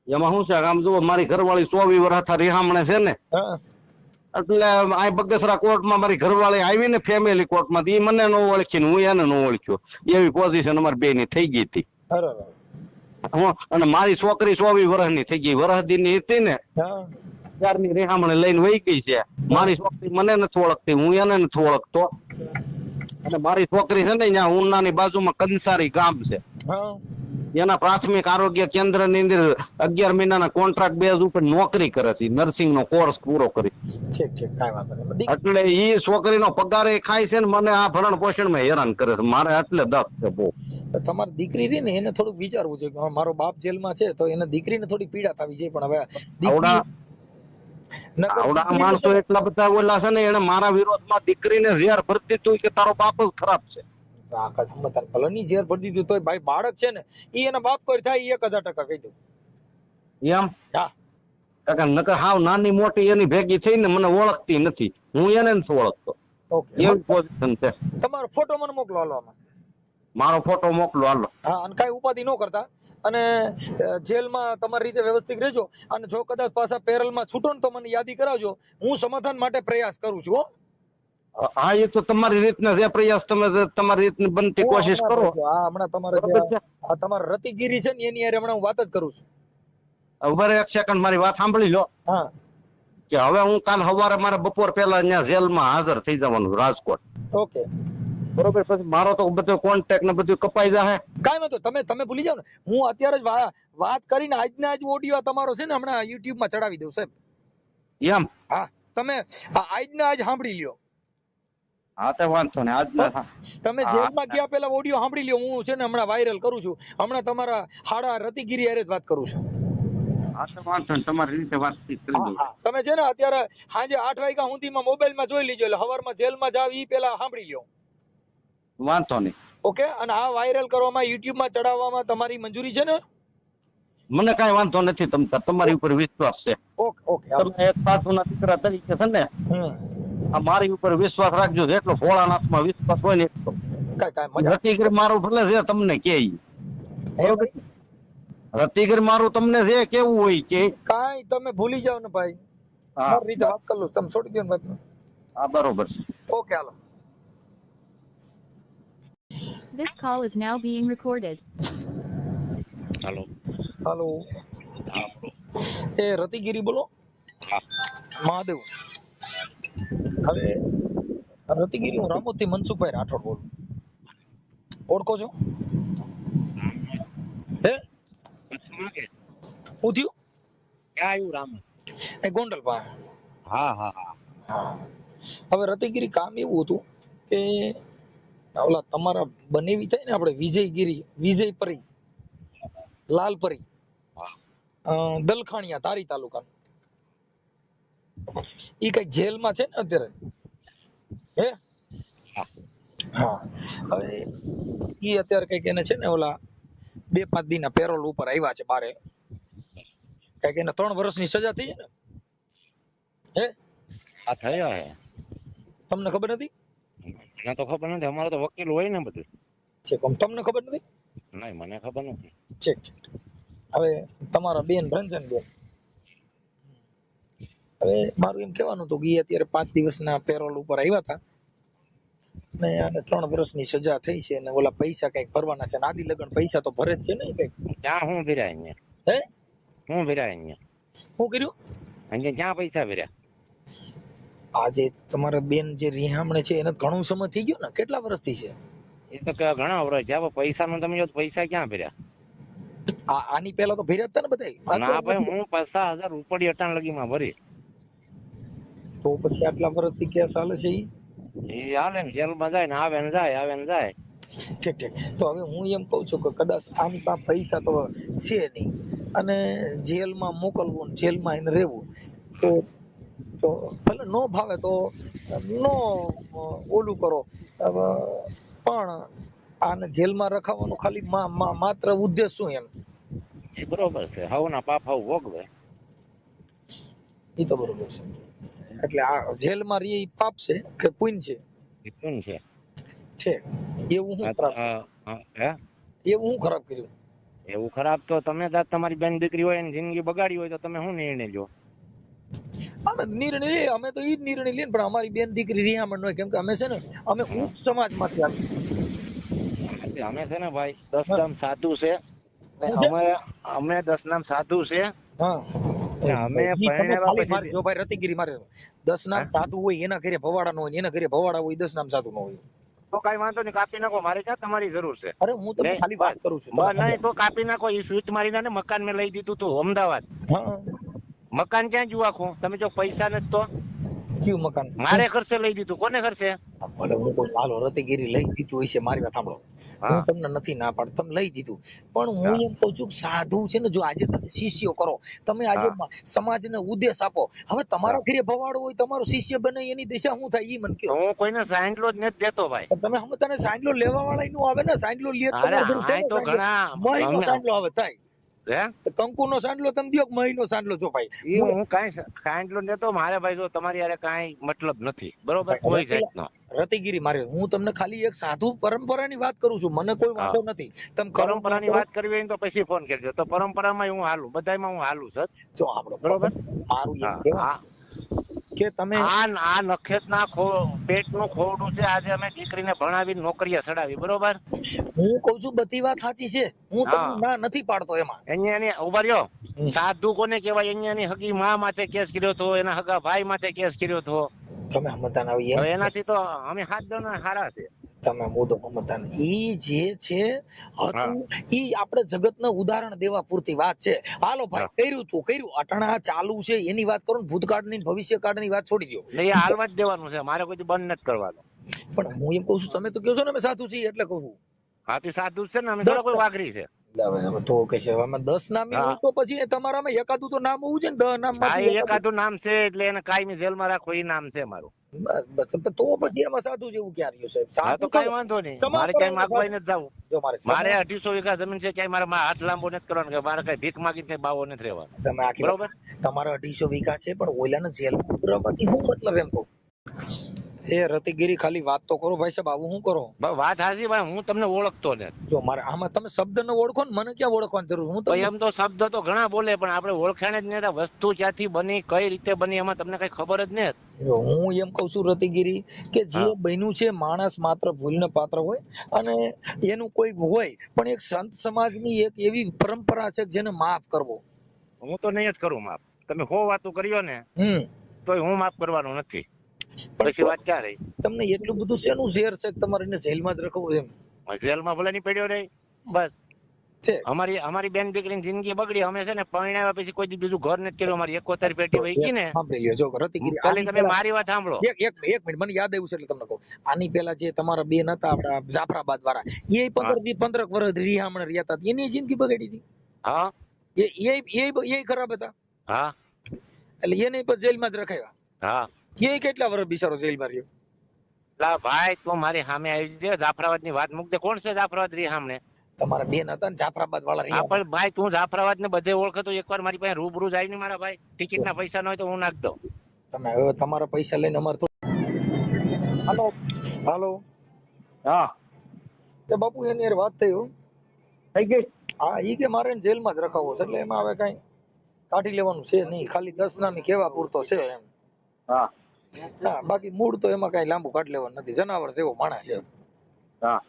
એમાં શું છે, આમ જુઓ મારી ઘરવાળી 24 વર્ષ રિહામણે છે ને, એટલે આ બગસરા કોર્ટમાં મારી ઘરવાળી આવી ને ફેમિલી કોર્ટમાં, એ મને ન ઓળખી હું એને ન ઓળખ્યો, એવી પોઝિશન અમારી બે ની થઈ ગઈ હતી. અને મારી છોકરી 24 વર્ષની થઈ ગઈ, વર્ષદી ની હતી ને ત્યારની રેહામણે લઈને વહી ગઈ છે. મારી છોકરી મને નથી ઓળખતી, હું એને નથી ઓળખતો. અને મારી છોકરી છે ને અહીંયા ઉનાની બાજુમાં કંસારી ગામ છે, એના પ્રાથમિક આરોગ્ય કેન્દ્ર ની અંદર 11 મહિનાના કોન્ટ્રાક્ટ બેઝ ઉપર નોકરી કરે છે, નર્સિંગ નો કોર્સ પૂરો કરી. ઠીક ઠીક, કાંઈ વાંધો નહીં. એટલે ઈ છોકરીનો પગાર એ ખાય છે ને મને આ ભરણ પોષણ માં હેરાન કરે છે. મારે એટલે દખ છે બહુ. તમારી દીકરી રહી ને એને થોડુંક વિચારવું છે કે હા, મારો બાપ જેલમાં છે તો એને દીકરીને થોડી પીડા થવી જોઈએ. પણ હવે આવડા માણસો એટલા બધા ઓલા છે ને, એને મારા વિરોધમાં દીકરીને ઝેર ભરી દીધું કે તારો બાપ જ ખરાબ છે. ભલની ઝેર ભરી દીધું તોય ભાઈ બાળક છે ને ઈ એના બાપ કોઈ થાય 1000% કહી દઉં. એમ હા, કાકા નકર હાવ નાની મોટી એની ભેગી થઈને મને ઓળખતી નથી, હું એને નથી ઓળખતો. ઓકે, એવી પોઝિશન છે. તમારો ફોટો મને મોકલો હાલવામાં. મારો ફોટો મોકલો હાલો. હા, અને કાંઈ ઉપાધિ ન કરતા, અને જેલમાં તમારી રીતે વ્યવસ્થિત રહેજો. અને જો કદાચ પાછા પેરલમાં છૂટો ને તો મને યાદી કરાવજો. હું સમાધાન માટે પ્રયાસ કરું છું. હા, એ તો તમારી રીતના જે પ્રયાસ તમે તમારી રીતની બનતી કોશિશ કરો. હા, હમણાં તમારા રતિગીરી છે ને એની હારે હમણાં હું વાત જ કરું છું. ઉભા એક સેકન્ડ મારી વાત સાંભળી લો. હા, કે હવે હું કાલ સવારે મારે બપોર પહેલા અહીંયા જેલમાં હાજર થઈ જવાનું રાજકોટ. ઓકે, બરોબર. પછી મારો તો બધો કોન્ટેક્ટ ને બધું કપાઈ જાય. કાંઈ વાંધો, તમે ભૂલી જાવ ને. હું અત્યારે જ વાત કરીને આજના જ ઓડિયો તમારો છે ને હમણાં YouTube માં ચડાવી દઉં સાહેબ. એમ? હા, તમે આજના આજ સાંભળી લ્યો. હા, તો વાંધો ને આજના તમે જેલમાં ગયા પેલા ઓડિયો સાંભળી લ્યો. હું છે ને હમણાં વાયરલ કરું છું. હમણાં તમારા હાડા રતિગીરી હારે જ વાત કરું છું. હા, તો વાંધો ને તમારી રીતે વાતચીત કરી દઉં. તમે છે ને અત્યારે સાંજે 8 વાગ્યા સુધીમાં મોબાઈલમાં જોઈ લીજો, એટલે સવારમાં જેલમાં જાવ ઈ પેલા સાંભળી લ્યો. વાંધો નહીં. ઓકે, અને આ વાયરલ કરવામાં YouTube માં ચડાવવામાં તમારી મંજૂરી છે ને? મને કાંઈ વાંધો નથી. તમારી ઉપર વિશ્વાસ છે. ઓકે ઓકે, તમે એક સાધુના દીકરા તરીકે છે ને, આ મારી ઉપર વિશ્વાસ રાખજો. જેટલો ભોળાનાથમાં વિશ્વાસ હોય ને એટલો. કાંઈ રતિગીર મારું ભલે છે તમને કે બરોબર, રતિગીર મારું તમને છે કેવું હોય કે કાંઈ તમે ભૂલી જાવ ને ભાઈ. મારી રીતે વાત કરી લો, તમે છોડી દો ને વાત. હા, બરોબર છે. Okay, hello. This call is now being recorded. હાલો. હાલો, એ રતિગીરી બોલો. મહાદેવ. હવે રતિગીરી હું રામોદથી મનસુખભાઈ રાઠોડ બોલું. ઓળખો છો? હે, હું થયું? ક્યાં આવ્યું રામ? એ ગોંડલ પા. હા હા હા. હવે રતિગીરી કામ એવું હતું કે ઓલા તમારા બનેવી થાય ને આપણે વિજયપરી લાલપરી, દલખાણિયા તારી તાલુકા, ઈ કઈ જેલમાં છે ને અત્યારે. હે, હા. હવે ઈ અત્યારે કઈક એને છે ને ઓલા 2-5 દિનના પેરોલ ઉપર આવ્યા છે બારે. કઈક એને 3 વર્ષની સજા થઈ ને. હે, આ થયા હે. તમને ખબર નથી? મને તો ખબર નથી. અમારો તો વકીલ હોય ને બધું. ઠીક, તમને ખબર નથી? નહીં, મને ખબર નથી. ઠીક. હવે તમારા બેન રંજનબેન, હવે મારું એમ કહેવાનું હતું કે અત્યારે 5 દિવસના પેરોલ ઉપર આવ્યા હતા ને આને 3 વર્ષની સજા થઈ છે ને ઓલા પૈસા કઈક ભરવાના છે. આદિ લગન પૈસા તો ભરે જ છે ને કઈક. ક્યાં હું ભર્યા અહીંયા? હે, હું ભર્યા અહીંયા? શું કર્યું અહીંયા? ક્યાં પૈસા ભર્યા? આજે તમારા બેન જે રિહામણે છે એને ઘણું સમય થઈ ગયો ને. કેટલા વર્ષથી છે? એ તો ઘણા વર્ષ છે. પૈસા નું તમે જો પૈસા ક્યાં ભર્યા? આની પહેલા તો ભર્યા હતા ને બધા. ના ભાઈ, હું 50,000 રૂપિયા અટાણ લગીમાં ભરી. તો પછી આટલા વર્ષથી કેસ ચાલે છે એ હાલે ને, જેલમાં જાય ને આવે ને જાય, આવે ને જાય. ઠીક ઠીક. તો હવે હું એમ કઉ છું કે કદાચ આની પાસે પૈસા તો છે નહીં અને જેલમાં મોકલવું, જેલમાં એને રહેવું, તો ભલે નો ભાવે તો નો ઓલું કરો, પણ આને જેલમાં રખાવાનું ખાલી માત્ર ઉદ્દેશ શું એમ? એ બરોબર છે. હવના પાપ હવ ભોગવે. એ તો બરોબર છે. એટલે આ જેલમાં રહી પાપ છે કે પુણ્ય છે? એ પુણ્ય છે. છે. એવું હું ખરાબ કર્યું? એવું ખરાબ તો તમે તમારી બેન દીકરી હોય ને જિંદગી બગાડી હોય તો તમે શું નિર્ણય લો? અમે નિર્ણય લે, અમે તો ઈ જ નિર્ણય લઈએ, પણ અમારી બેન દીકરી રિહામણ હોય, કેમ કે અમે છે ને અમે ઉચ્ચ સમાજમાંથી આવીએ. અમે છે ને ભાઈ 10 નામ સાધુ છે. અમે 10 નામ સાધુ છે. હા, અમે પરણેલા પછી જો ભાઈ રતિગીરી મારે 10 નામ સાધુ હોય એના ઘરે ભવાડા નો હોય, એના ઘરે ભવાડા હોય 10 નામ સાધુ નો હોય. તો કઈ વાંધો નહીં, કાપી નાખો, મારે ક્યાં તમારી જરૂર છે. અરે હું તમને નહીં, ખાલી વાત બસ. કરું છું. બસ નહીં તો કાપી નાખો. એ સ્વિચ મારીને ને મકાન મેં લઈ દીધું તું અમદાવાદ. હા, મકાન ક્યાં જોવા આખું? તમે જો પૈસા નથી તો કયું મકાન? મારે ખર્ચે લઈ દીધું. કોને ખર્ચે? ભલે હું કોઈ હાલો રતિગીરી લઈ દીધું હશે, મારી વાત સાંભળો, હા. હું તમને નથી ના પાડતો, તમે લઈ દીધું, પણ હું હા. એમ કહું છું કે સાધુ છે ને, જો આજે તમે શિષ્યો કરો, તમે આજે સમાજને ઉદ્દેશ આપો, હવે તમારા ઘરે ભવાડો હોય, તમારો શિષ્ય બને, એની દિશા શું થાય એ મને કહો. હું કોઈને સાંડલો જ નથી દેતો ભાઈ. પણ તમે તને સાંડલો લેવા વાળા નું આવે ને, સાંડલો લે અરે આ તો ઘણા મહીનો સાંડલો આવે થાય. હે કંકુ નો સાંડલો તમે દો, મહીનો સાંડલો જો ભાઈ. એ હું કાંઈ સાંડલો દેતો મારે ભાઈ. જો તમારી યારે કાંઈ મતલબ નથી, બરોબર, કોઈ જાતનો. રતિગીરી મારે, હું તમને ખાલી એક સાધુ પરંપરાની વાત કરું છું, મને કોઈ વાંધો નથી. તમે પરંપરાની વાત કરવી હોય ને તો પછી ફોન કરજો. તો પરંપરામાં હું હાલું, બધાયમાં હું હાલું સર. જો આપણો બરોબર. મારું એમ હા, કહેવાનું હા. કે તમે આ નખેતના પેટનું ખોરડું છે. આજે અમે દીકરીને ભણાવીને નોકરીએ ચડાવી, બરોબર. હું કઉ છું બધી વાત સાચી છે, હું તમને હા. ના નથી પાડતો એમાં. એની ઉભા રહ્યો. સાધુ કોને કહેવાય? એની હગી માં માથે કેસ કર્યો હતો, એના હગા ભાઈ માથે કેસ કર્યો હતો. તમે સમજતા ના હોય હવે એમ. એનાથી તો અમે 7 જણા હારા છે. તમે મુદ્દો સમજતા નહીં. ઈ જે છે હતું, ઈ આપણે જગતને ઉદાહરણ દેવા પૂરતી વાત છે. હાલો ભાઈ, કર્યું અટાણા ચાલુ છે એની વાત કરો ને, ભૂતકાળની ભવિષ્યકાળની વાત છોડી દો. એટલે એ હાલવા જ દેવાનું છે, મારે કોઈ બંધ નથી કરવાનું. પણ હું એમ કહું છું, તમે તો કહો છો ને અમે સાધુ છીએ એટલે કહું. હાથી સાધુ છે ને, અમે થોડા કોઈ વાઘરી છે. હવે તો કે છે અમે 10 નામ હોય તો પછી તમારામાં એકાદું તો નામ હોવું છે ને, 10 નામ હા, એકાદું નામ છે એટલે એને કાયમી જેલમાં રાખો, એ નામ છે મારું. તો પછી એમાં સાધુ જેવું ક્યાં રહ્યું સાહેબ? હા, તો કઈ વાંધો નહીં, મારે ક્યાંય માગવાય નથી જવું. જો મારે 250 વીઘા જમીન છે, ક્યાંય મારે હાથ લાંબો નથી કરવાનો, કે મારે કઈ ભીખ માગી કઈ બાવો નથી રહેવાનો. તમે આખી બરોબર. તમારા 250 વીઘા છે, પણ ઓલાને જેલમાં ઉતરવાથી શું મતલબ એમ કહું? એ રતિગીરી ખાલી વાત તો કરો ભાઈ સાહેબ, આવું શું કરો? વાત હાચી ભાઈ, હું તમને ઓળખતો નથી. જો મારે આમાં તમે શબ્દને ઓળખો ને, મને ક્યાં ઓળખવાની જરૂર? હું ભાઈ તમને એમ તો શબ્દ તો ઘણા બોલે, પણ આપણે ઓળખાણ જ નહીં. વસ્તુ ક્યાંથી બની, કઈ રીતે બની, એમાં તમને કઈ ખબર જ નહીં. જો હું એમ કઉ છું રતિગીરી, કે જે બન્યું છે, માણસ માત્ર ભૂલને પાત્ર હોય, અને એનું કોઈ હોય, પણ એક સંત સમાજની એક એવી પરંપરા છે જેને માફ કરવો. હું તો નહીં જ કરું માફ. તમે હો વાતો કર્યો ને તોય હું માફ કરવાનું નથી. પછી વાત ક્યાં રહી? તમને એટલું બધું શેનું ઝેર છે કે તમારે એને જેલમાં જ રાખવું એમ? જેલમાં ભલે નહીં પડ્યો રહી, બસ. છે અમારી બેન દીકરીની જિંદગી બગડી. અમે છે ને પરણાવ્યા પછી કોઈ બીજું ઘર નથી કર્યું. અમારી 71 પેટી વહી ગઈ ને. સાંભળી લ્યો, જો રતિગીરી, પેલી તમે મારી વાત સાંભળો. એક મિનિટ, મને યાદ આવ્યું છે એટલે તમને કહું. આની પહેલા જે તમારા બેન હતા આપડા જાફરાબાદ વાળા, એ 15 વર્ષ રિહામણ રહ્યા હતા, એની જિંદગી બગાડી હતી. હા, એ ખરાબ હતા. હા, એટલે એને પણ જેલમાં જ રખાયા. હા, એ કેટલા વર્ષ બિચારો જેલમાં રહ્યો? લા ભાઈ, તું મારી સામે આવી છે. જાફરાબાદ ની વાત મૂક દે. કોણ છે જાફરાબાદ રી સામે? તમારા બેન હતા ને જાફરાબાદ વાળા રહ્યા. પણ ભાઈ, તું જાફરાબાદ ને બધે ઓળખતો, એકવાર મારી પાસે રૂબરૂ જાય ને મારા ભાઈ. ટિકિટ ના પૈસા ન હોય તો હું નાખ દઉં. તમે હવે તમારા પૈસા લઈને અમારે તો હાલો. હા, તે બાપુ એની યાર વાત થઈ થઈ ગઈ. હા, ઈ કે મારે જેલમાં જ રખાવો છે, એટલે એમાં હવે કઈ કાઢી લેવાનું છે નહીં, ખાલી 10 નામી કેવા પૂરતો છે એમ. હા, હા, બાકી મૂળ તો એમાં કઈ લાંબુ કાઢી લેવાનું નથી. જનાવર જેવો માણસ છે. હા,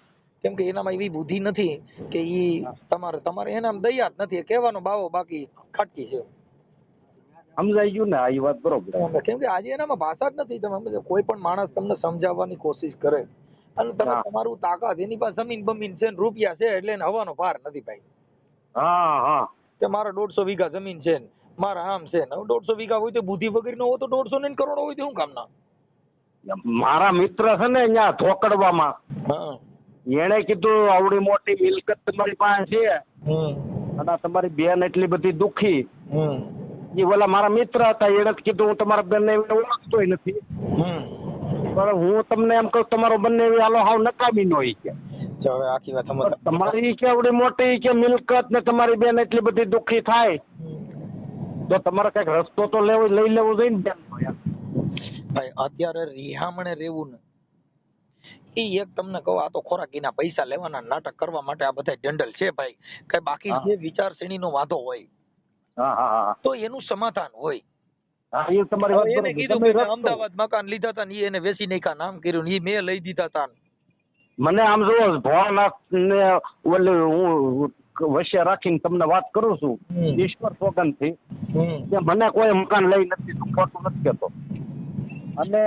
કેમ કે એનામાં એવી બુદ્ધિ નથી કે ઈ તમારે એનામાં દયા જ નથી, કહેવાનો બાવો બાકી ખાટકી છે. સમજાઈ ગયું ને? આ વાત બરોબર. કેમ કે આજે એનામાં ભાષા જ નથી. તમે કોઈ પણ માણસ તમને સમજાવવાની કોશિશ કરે અને તમે તમારું તાકાત, એની પાસે જમીન બમીન છે ને રૂપિયા છે, એટલે એને હવાનો ભાર નથી ભાઈ. હા, હા, કે મારા 150 વીઘા જમીન છે ને મારા આમ છે ને. 150 વીઘા હોય તો બુદ્ધિ વગર નો હોય તો 150 ને કરોડો હોય તો શું કામના? મારા મિત્ર છે ને અહીંયા ધોકડવામાં, હા, એને કીધું આવડી મોટી મિલકત તમારી પાસે છે અને તમારી બેન એટલી બધી દુખી. એ ઓલા મારા મિત્ર હતા, એને કીધું હું તમારા બેન ને ઓળખતોય નથી, પણ હું તમને એમ કહું તમારો બંને હાલો હાવ નકામી નો કે હવે આખી વાત સમજ. તમારી કે આવડી મોટી કે મિલકત ને તમારી બેન એટલી બધી દુખી થાય તો તમારે કઈક રસ્તો તો લઈ લેવો જોઈએ ને બેન. ભાઈ અત્યારે રિહામણે રહેવું ને એ એક તમને કહું, આ તો ખોરાકીના પૈસા લેવાના નાટક કરવા માટે આ બધા જંડલ છે ભાઈ. કઈ બાકી જે વિચારશ્રેણીનો વાંધો હોય તો એનું સમાધાન હોય. એને કીધું કે અમદાવાદ મકાન લીધા હતા ને એને વેચી નાખ્યા, નામ કર્યું ને મેં લઈ દીધા હતા. મને આમ જો ભોળાનાથ ને ઓલે હું વશ્ય રાખીને તમને વાત કરું છું ઈશ્વર સોગંદ થી, મને કોઈ મકાન લઈ નથી, તું ખોટું નથી કેતો. અને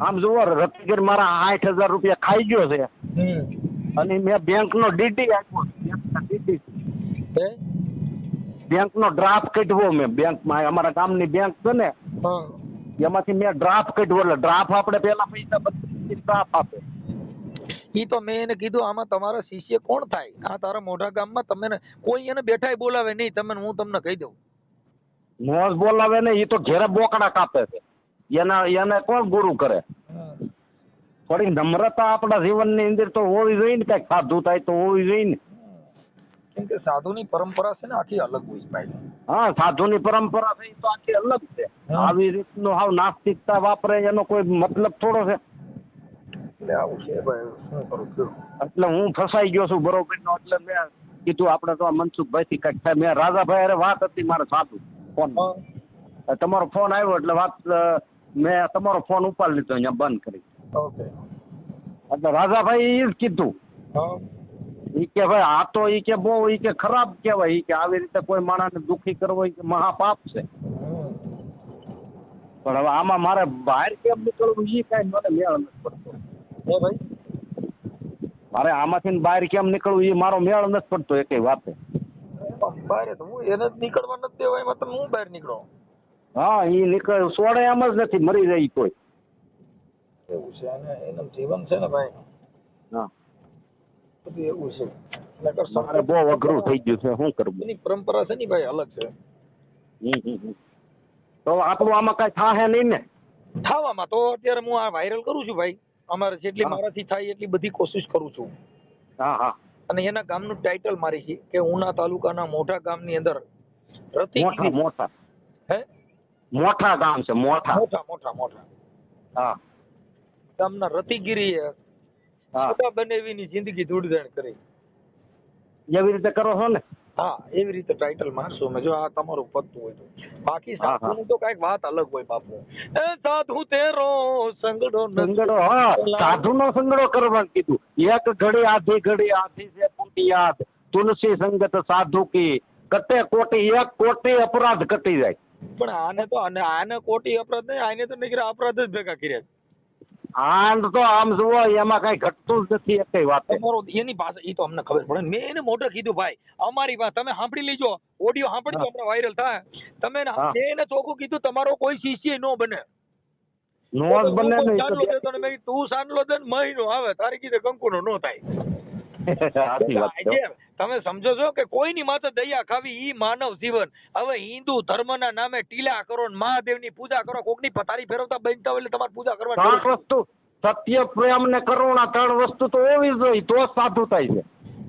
આમ જુઓ, રતિગીર મારા 60,000 રૂપિયા ખાઈ ગયો છે. અને મેં બેંક નો ડીડી આપ્યો, ડીડી બેંક નો ડ્રાફ્ટ કાઢવો મેં બેંકમાં, અમારા ગામની બેંક છે ને એમાંથી મેં ડ્રાફ્ટ કાઢવો. એટલે ડ્રાફ્ટ આપણે પેલા પૈસા બધી ડ્રાફ્ટ આપે. ઈ તો મેં એને કીધું આમાં તમારા શિષ્ય કોણ થાય? આ તારા મોઢા ગામમાં તમે કોઈ એને બેઠાય બોલાવે નહીં. હું તમને કહી દઉં, મોજ બોલાવે ને, એ તો ઘેરે બોકડા કાપે છે. એને કોણ ગુરુ કરે? થોડી નમ્રતા આપણા જીવનની અંદર તો હોવી જોઈએ ને, કઈક સાધુ થાય તો હોવી જોઈએ ને. કેમ કે સાધુની પરંપરા છે ને આખી અલગ હોય છે ભાઈ. હા, સાધુની પરંપરા છે તો આખી અલગ છે. આવી રીતનું હાવ નાસ્તિકતા વાપરે એનો કોઈ મતલબ થોડો છે. એટલે આવું છે ભાઈ, શું કરું? એટલે હું ફસાઈ ગયો છું બરોબર નો. એટલે મેં કીધું આપણે તો મનસુખભાઈ થી કઈક થાય. મેં રાજાભાઈ અરે વાત હતી મારે સાધુ ફોન, તમારો ફોન આવ્યો એટલે વાત મેં તમારો ફોન ઉપાડી લીધો, અહીંયા બંધ કરી. ઓકે. એટલે રાજાભાઈ એ જ કીધું, ઈ કે ભાઈ આ તો ઈ કે બહુ ઈ કે ખરાબ કહેવાય, ઈ કે આવી રીતે કોઈ માણસને દુખી કરવો ઈ કે મહાપાપ છે. પણ હવે આમાં મારે બહાર કેમ નીકળવું ઈ કઈ મને મેળ નથી પડતો. ભાઈ મારે આમાંથી બહાર કેમ નીકળવું ઈ મારો મેળ નથી પડતો એકેય વાતે. બહાર તો હું એને જ નીકળવા નથી દેવાય, એમાં તમે હું બહાર નીકળો? હા, ઈ નીકળ સોડે એમ જ નથી, મરી જાય કોઈ. એવું છે, અને એનું જીવન છે ને ભાઈ. હા, બધું એવું છે. મારે બહુ અઘરું થઈ ગયું છે, શું કરવું? એની પરંપરા છે ને ભાઈ અલગ છે. તો આપણું આમાં કઈ થાહે નહીં ને? થવામાં તો અત્યારે હું આ વાયરલ કરું છું ભાઈ. અમારે જેટલી મારાથી થાય એટલી બધી કોશિશ કરું છું. હા હા. અને એના ગામનું ટાઇટલ મારી છે કે ઉના તાલુકાના મોઢા ગામની અંદર મોઠા હે મોઠા ગામ છે, મોઠા હા ગામના રતિગીરીએ છોટા બનેવીની જિંદગી ધૂળધાણ કરી. એવી રીતે કરો છો ને? હા, એવી રીતે ટાઇટલ મારશું મેં, જો આ તમારું પદતું હોય તો. બાકી સાધુની તો કઈક વાત અલગ હોય બાપુ. એ સાધુ તેરો સંગડો. હા, સાધુનો સંગડો કરવાનું કીધું. એક ઘડી આધી છે કુટી યાદ, તુલસી સંગત સાધુ કી કટે કોટી, એક કોટી અપરાધ કટી જાય. પણ આને કોટી અપરાધ નહીં, આને તો નીકળ્યા અપરાધ જ ભેગા કર્યા. આમ તો આમ જુઓ એમાં કઈ ઘટતું જ નથી એક વાત. એની ભાષા એ તો અમને ખબર પડે. મેં એને મોઢે કીધું ભાઈ અમારી વાત તમે સાંભળી લીજો, ઓડિયો સાંભળજો, હમણાં વાયરલ થાય. તમે એને ચોખ્ખું કીધું તમારો કોઈ શિષ્ય નો બને. નો જ બને ને. તું સાંડલો દે મહિનો આવે તારી કીધે કંકુનો નો થાય. તમે સમજો છો કે કોઈની માથે દયા ખાવી ઈ માનવ જીવન. હવે હિન્દુ ધર્મના નામે ટીલા કરો, મહાદેવની પૂજા કરો, કોકની પથારી ફેરવતા બનતા હોય એટલે તમારે પૂજા કરવા. ત્રણ વસ્તુ સત્ય, પ્રેમ ને કરુણા, ત્રણ વસ્તુ તો હોવી જોઈએ તો સાધુ થાય છે.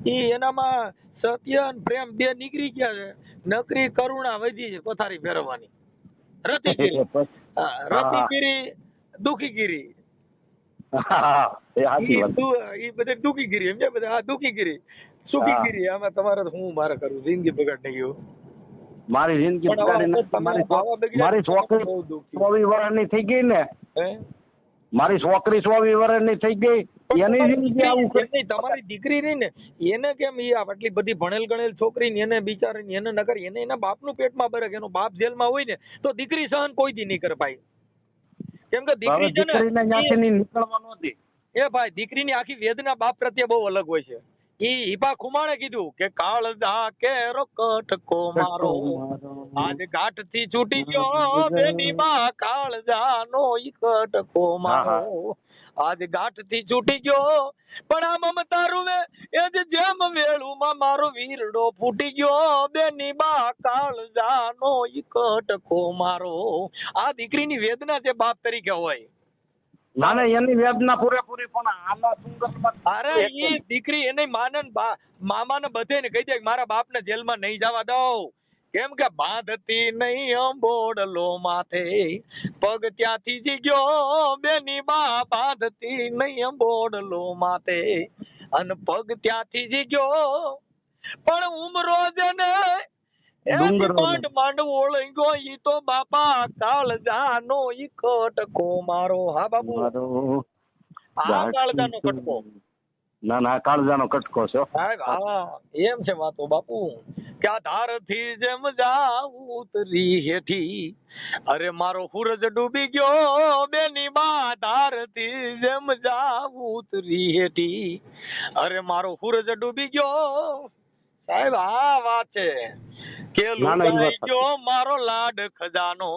ઈ એનામાં સત્ય અને પ્રેમ બે નીકળી ગયા છે, નકરી કરુણા વધી છે પથારી ફેરવવાની. રતિગીરી દુખીગીરી, ઈ બધે દુખીગીરી એમ છે બધા. આ દુખીગીરી સુખીગીરી, આમાં તમારે હું મારે કરવું? જિંદગી બગાડ નહીં ગયું મારી જિંદગી મારી છોકરી 24 વર્ષની થઈ ગઈ ને, મારી છોકરી 24 વર્ષની થઈ ગઈ, એની જિંદગી આવું. તમારી દીકરી રહી ને એને કેમ આટલી બધી ભણેલ ગણેલ છોકરી ને એને બિચારી એને નકર એને એના બાપનું પેટમાં બરક, એનો બાપ જેલમાં હોય ને તો દીકરી સહન કોઈ દી નહીં કરે ભાઈ. કેમ કે દીકરી છે ને નીકળવાનું હતી એ ભાઈ, દીકરીની આખી વેદના બાપ પ્રત્યે બહુ અલગ હોય છે. ઈ હિપા ખુમાણે કીધું કે કાળજા કેરો કટકો મારો, આજ ગાંઠ થી છૂટી ગયો બેની માં કાળજા નો ઈ કટકો મારો, આજ ગાંઠ થી છૂટી ગયો પણ આ મમતા રૂવે એ જ જેમ વેળું માં મારો વીરડો ફૂટી ગયો બેની માં કાળજા નો ઈ કટકો મારો. આ દીકરીની વેદના જે બાપ તરીકે હોય. ના ના, એની વેદના પૂરેપૂરી. પણ આમાં સુંદર અરે ઈ દીકરી એને માનન મામાને બધે ને કહી દે મારા બાપને જેલમાં નહીં જવા દઉં. કેમ કે બાંધતી નહીં અંબોડલો માથે, પગ ત્યાંથી જી ગયો બેની બા બાંધતી નહીં અંબોડલો માથે, અને પગ ત્યાંથી જી ગયો પણ ઉમરો જને માંડ ઓળંગો ઈ તો બાપા કાળજાનો ઈ કટકો મારો. હા બાબુ, આ કાળજાનો કટકો. ના ના કાળજાનો કટકો છે હો. સાહેબ હા એમ છે વાતો બાપુ કે આ ધારથી જેમ જાવ ઉતરી હેઠી અરે મારો સૂરજ ડૂબી ગયો બેની બા ધારથી જેમ જાવ ઉતરી હેઠી અરે મારો સૂરજ ડૂબી ગયો સાહેબ આ વાત છે કે ના, ના, એ વાત લૂંટાઈ સાચી. ગયો મારો લાડ ખજાનો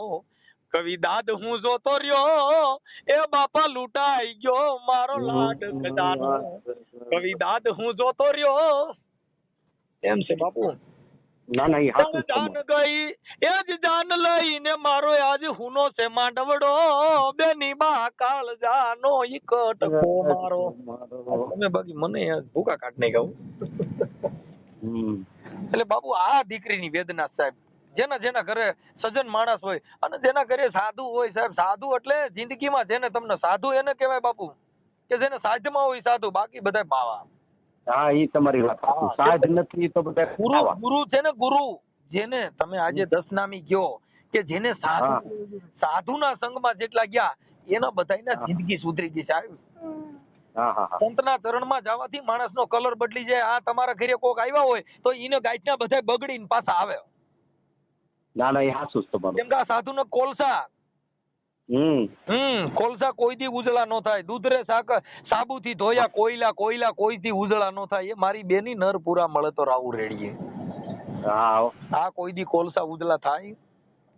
કવિ દાદ હું જોતો રહ્યો એ બાપા લૂંટાઈ ગયો મારો લાડ ખજાનો કવિ દાદ હું જોતો રહ્યો એમ છે બાપુ ના ના એ હાચું જ જાન તમારું. ગઈ એ જ જાન લઈને મારો આજ હુનો છે માંડવડો બેની બા કાળજાનો ઈ કટકો મારો તમે બાકી મને ભૂકા કાઢ નહીં કહું હમ. એટલે બાપુ આ દીકરીની વેદના સાહેબ જેના જેના ઘરે સજ્જન માણસ હોય અને જેના ઘરે સાધુ હોય સાહેબ સાધુ એટલે જિંદગીમાં જેને તમને સાધુ એને કહેવાય બાપુ કે જેને સાધમાં હોય સાધુ બાકી બધા બાવા હા એ તમારી વાત સાચી. હા. સાજ નથી તો બધા ગુરુ ખાવા. ગુરુ છે ને ગુરુ જેને તમે આજે દસનામી કયો કે જેને સાધુના સંગમાં જેટલા ગયા એના બધાયના જિંદગી સુધરી ગઈ સાહેબ હા હા હા સંતના ચરણમાં જવાથી માણસનો કલર બદલી જાય આ તમારા ઘરે કોક આવ્યા હોય તો ઈને ગાંઠના બધા બગડીને પાછા આવે ના ના એ હાચું જ તમારું. કેમ કે આ સાધુનો કોલસા કોલસા કોઈ દી ઉજળા નો થાય દૂધરે સાબુથી ધોયા કોયલા કોઈ દી ઉજળા નો થાય એ મારી બેની નર પૂરા મળે તો રાવું રેડીએ હા હો. આ કોઈ દી કોલસા ઉજળા થાય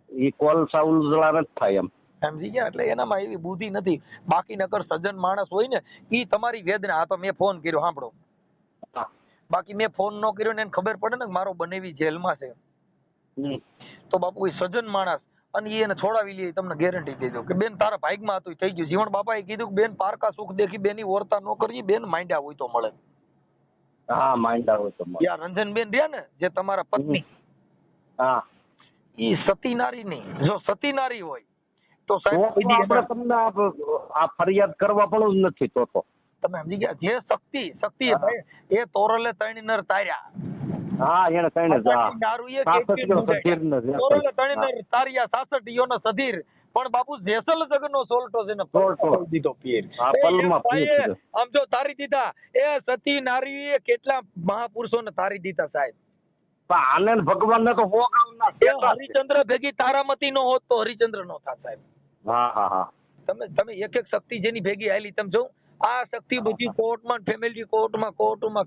ઈ કોલસા ઉજળા નથી થાય એમ. સમજી ગયા એટલે એનામાં એવી બુદ્ધિ નથી બાકી નકર સજ્જન માણસ હોય ને ઈ તમારી વેદના આ તો મેં ફોન કર્યો સાંભળો હા. બાકી મેં ફોન નો કર્યો ને એને ખબર પડે ને કે મારો બનેવી જેલમાં છે હમ. તો બાપુ એ સજ્જન માણસ અને ઈ એને છોડાવી લે તમને ગેરંટી દેજો કે બેન તારા ભાગમાં હતું ઈ થઈ ગયું જીવન બાપાએ કીધું કે બેન પારકા સુખ દેખી બેની ઓરતા ન કરવી બેન માંડ્યા હોય તો મળે હા માંડા હોય તમારે. યા રંજનબેન રહ્યા ને જે તમારા પત્ની હા ઈ સતી નારી નહીં જો સતી નારી હોય તો તો સાહેબ કોઈ દી આપણે એના- તમને આ ફરિયાદ કરવા પણ જ નથી તો તમે સમજી ગયા જે શક્તિ હા. એ તોરલે ત્રણ નર તાર્યા હા એને કઈ ને દારૂએ સાસઠ કેટલી નો ઊંડાઈ. સધીર ને જે તોરલે ત્રણ નર તાર્યા 66 નો સધીર પણ બાપુ જેસલ જગનો સોલટો જેને સોલટો. પલમાં દીધો પીર હા, એ પલમાં ભાઈએ પીર દીધો. આમ જો તારી દીધા એ સતી નારીએ કેટલા મહાપુરુષોને તારી દીધા સાહેબ પણ આનંદ ભગવાન ને તો હોગાવના એ હરિચંદ્ર ભેગી તારામતી નો હોત તો હરિચંદ્ર નો થાત સાહેબ હા હા હા તમે એક એક શક્તિ જેની ભેગી આવેલી તમે જો આ શક્તિ બધી કોર્ટમાં ફેમિલી કોર્ટમાં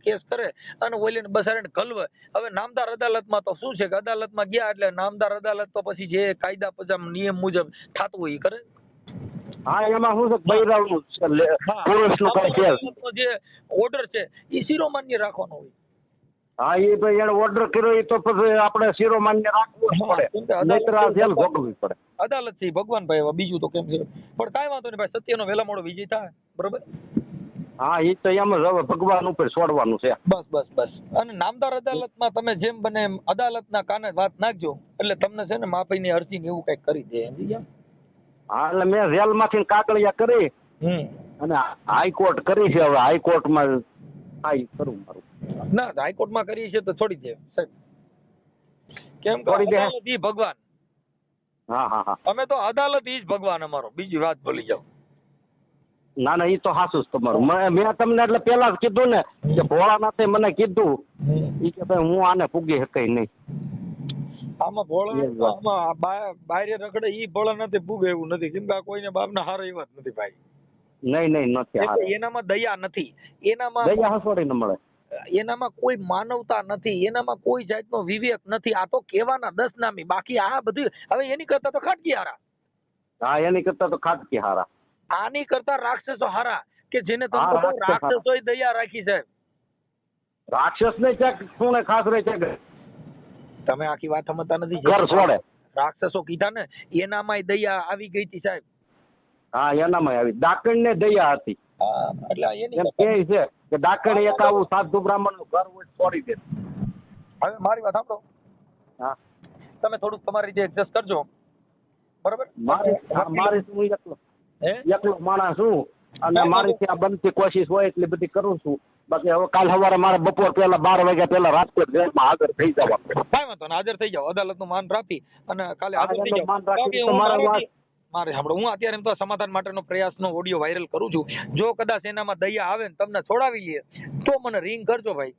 કેસ કરે અને ઓલીને બસારીને કલવે હવે નામદાર અદાલતમાં તો શું છે કે અદાલતમાં ગયા એટલે નામદાર અદાલત તો પછી જે કાયદા પજામ નિયમ મુજબ થાતું હોય ઈ કરે હા એમાં શું છે બૈરાવનું છે પુરુષનું કઈ છે અદાલતનો જે ઓર્ડર છે એ શિરોમાન્ય રાખવાનો હોય હા એ ભાઈ એને ઓર્ડર કર્યો એ તો પછી આપણે શિરોમાન્ય રાખવું જ પડે કેમ કે નહીંતર આ જેલ ભોગવવી પડે અદાલત છે ઈ ભગવાન ભાઈ હવે બીજું તો કેમ છે પણ કાંઈ વાંધો નહીં ભાઈ સત્યનો વહેલા મોડો વિજય થાય બરોબર હા એ તો એમ જ હવે ભગવાન ઉપર છોડવાનું છે બસ અને નામદાર અદાલતમાં તમે જેમ બને એમ અદાલતના કાને વાત નાખજો એટલે તમને છે ને માપીની અરજી ને એવું કઈક કરી દે સમજી ગયા હા એટલે મેં જેલમાંથી કાગળિયા કરી અને હાઈકોર્ટ કરી છે હવે હાઈકોર્ટમાં હા ઈ કરું મારું ના હાઈકોર્ટમાં કરી છે તો છોડી દે સાહેબ કેમ કે છોડી દે. અદાલત ઈ ભગવાન હા હા હા અમે તો અદાલત ઈ જ ભગવાન અમારો બીજી વાત ભૂલી જાઓ ના ના એ તો હાસું જ તમારું મેં તમને એટલે પેલા જ કીધું ને કે ભોળાનાથે મને કીધું ઈ કે ભાઈ હું આને પૂગી શકાય નહીં આમાં ભોળા આમાં બાયરે રખડે ઈ ભોળા નથી ભૂગે એવું નથી કેમ કે આ કોઈને બાપના હારા એવા જ નથી ભાઈ નહીં નથી એટલે હારે. એનામાં દયા નથી એનામાં દયા હસોડી ન મળે એનામાં કોઈ માનવતા નથી એનામાં કોઈ જાતનો વિવેક નથી આ તો કેવાના 10 નામી બાકી આ બધું હવે એની કરતા તો ખાટકી હારા હા એની કરતા તો ખાટકી હારા આની કરતા રાક્ષસો હારા કે જેને તમે હા, કહો રાક્ષસ હારા. રાક્ષસોએ દયા રાખી છે રાક્ષસ ને ક્યાંક ખૂણે ખાસ રહે છે તમે આખી વાત સમજતા નથી ઘર છોડે રાક્ષસો કીધા ને એનામાંય દયા આવી ગઈ હતી સાહેબ હા એનામાં આવી ડાકણ ને દયા હતી એટલે એની એમ કહે છે કે ડાકણ એક આવું સાધુ બ્રાહ્મણ નું ઘર હોય છોડી દે હવે મારી વાત સાંભળો હા તમે થોડુંક તમારી રીતે એડજસ્ટ કરજો બરોબર મારી હું એકલો માણસ છું અને મારીથી આ બનતી કોશિશ હોય એટલી બધી કરું છું બાકી હવે કાલ સવારે મારે બપોર પહેલા 12 વાગ્યા પહેલા રાજકોટ જેલમાં હાજર થઈ જવાનું કાંઈ વાંધો નહીં હાજર થઈ જાઓ અદાલતનું માન રાખી અને કાલે હાજર થઈ આનંદનું માન જાઓ રાખી બાકી તો હું મારા મારાથી- મારે સાંભળો, હું અત્યારે એમ તો સમાધાન માટેનો પ્રયાસનો ઓડિયો વાયરલ કરું છું. જો કદાચ એનામાં દયા આવે ને તમને છોડાવી લે તો મને રિંગ કરજો ભાઈ.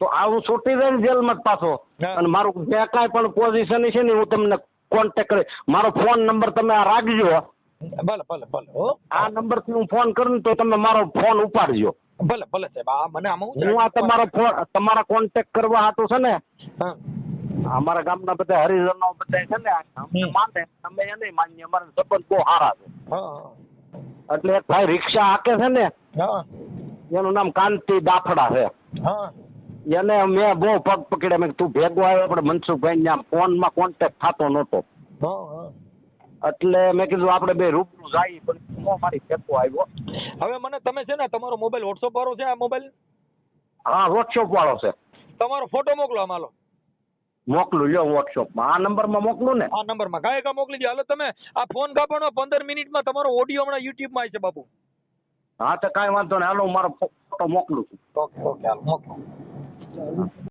તો આ હું છૂટી જઈને જેલમાં જ પાછો. હા. અને મારું જે કાંઈ પણ પોઝિશન છે ને હું તમને કોન્ટેક્ટ કરી, મારો ફોન નંબર તમે આ રાખજો. ભલે ભલે ભલે હો, આ નંબર થી હું ફોન કરું તો તમે મારો ફોન ઉપાડજો. ભલે ભલે સાહેબ. આ મને આમાં હું હું આ તમારો ફોન તમારા કોન્ટેક્ટ કરવા હાટું છે ને, હા. અમારા ગામના બધા હરિજનો બધા છે ને અમને માને, અમે એને માનીએ, અમારા સંબંધ બહુ સારા છે. હા એટલે એક ભાઈ રિક્ષા હાકે છે ને, હા એનું નામ કાંતિ દાફડા છે. હા એને મેં બહુ પગ પકડ્યા, મેં તું ભેગો આવ્યો આપણે મનસુખભાઈ ના ફોનમાં કોન્ટેક્ટ થતો નહોતો. હા હા. એટલે મેં કીધું આપણે બે રૂબરૂ જઈએ, પણ હું મારી ભેગો આવ્યો. હવે મને તમે છે ને તમારો મોબાઈલ વોટ્સઅપ વાળો છે, આ મોબાઈલ હા વોટ્સઅપ વાળો છે. તમારો ફોટો મોકલો આમાં હાલો. મોકલું લ્યો વોટ્સઅપમાં, આ નંબરમાં મોકલું ને. આ નંબરમાં ગાયકા મોકલી દો. હાલો તમે આ ફોન કાપવાનો 15 મિનિટમાં તમારો ઓડિયો હમણાં યુટ્યુબમાં આવી છે બાપુ. હા તો કાંઈ વાંધો નહીં, હાલો હું મારો ફોટો મોકલું છું. ઓકે ઓકે હાલો મોકલો.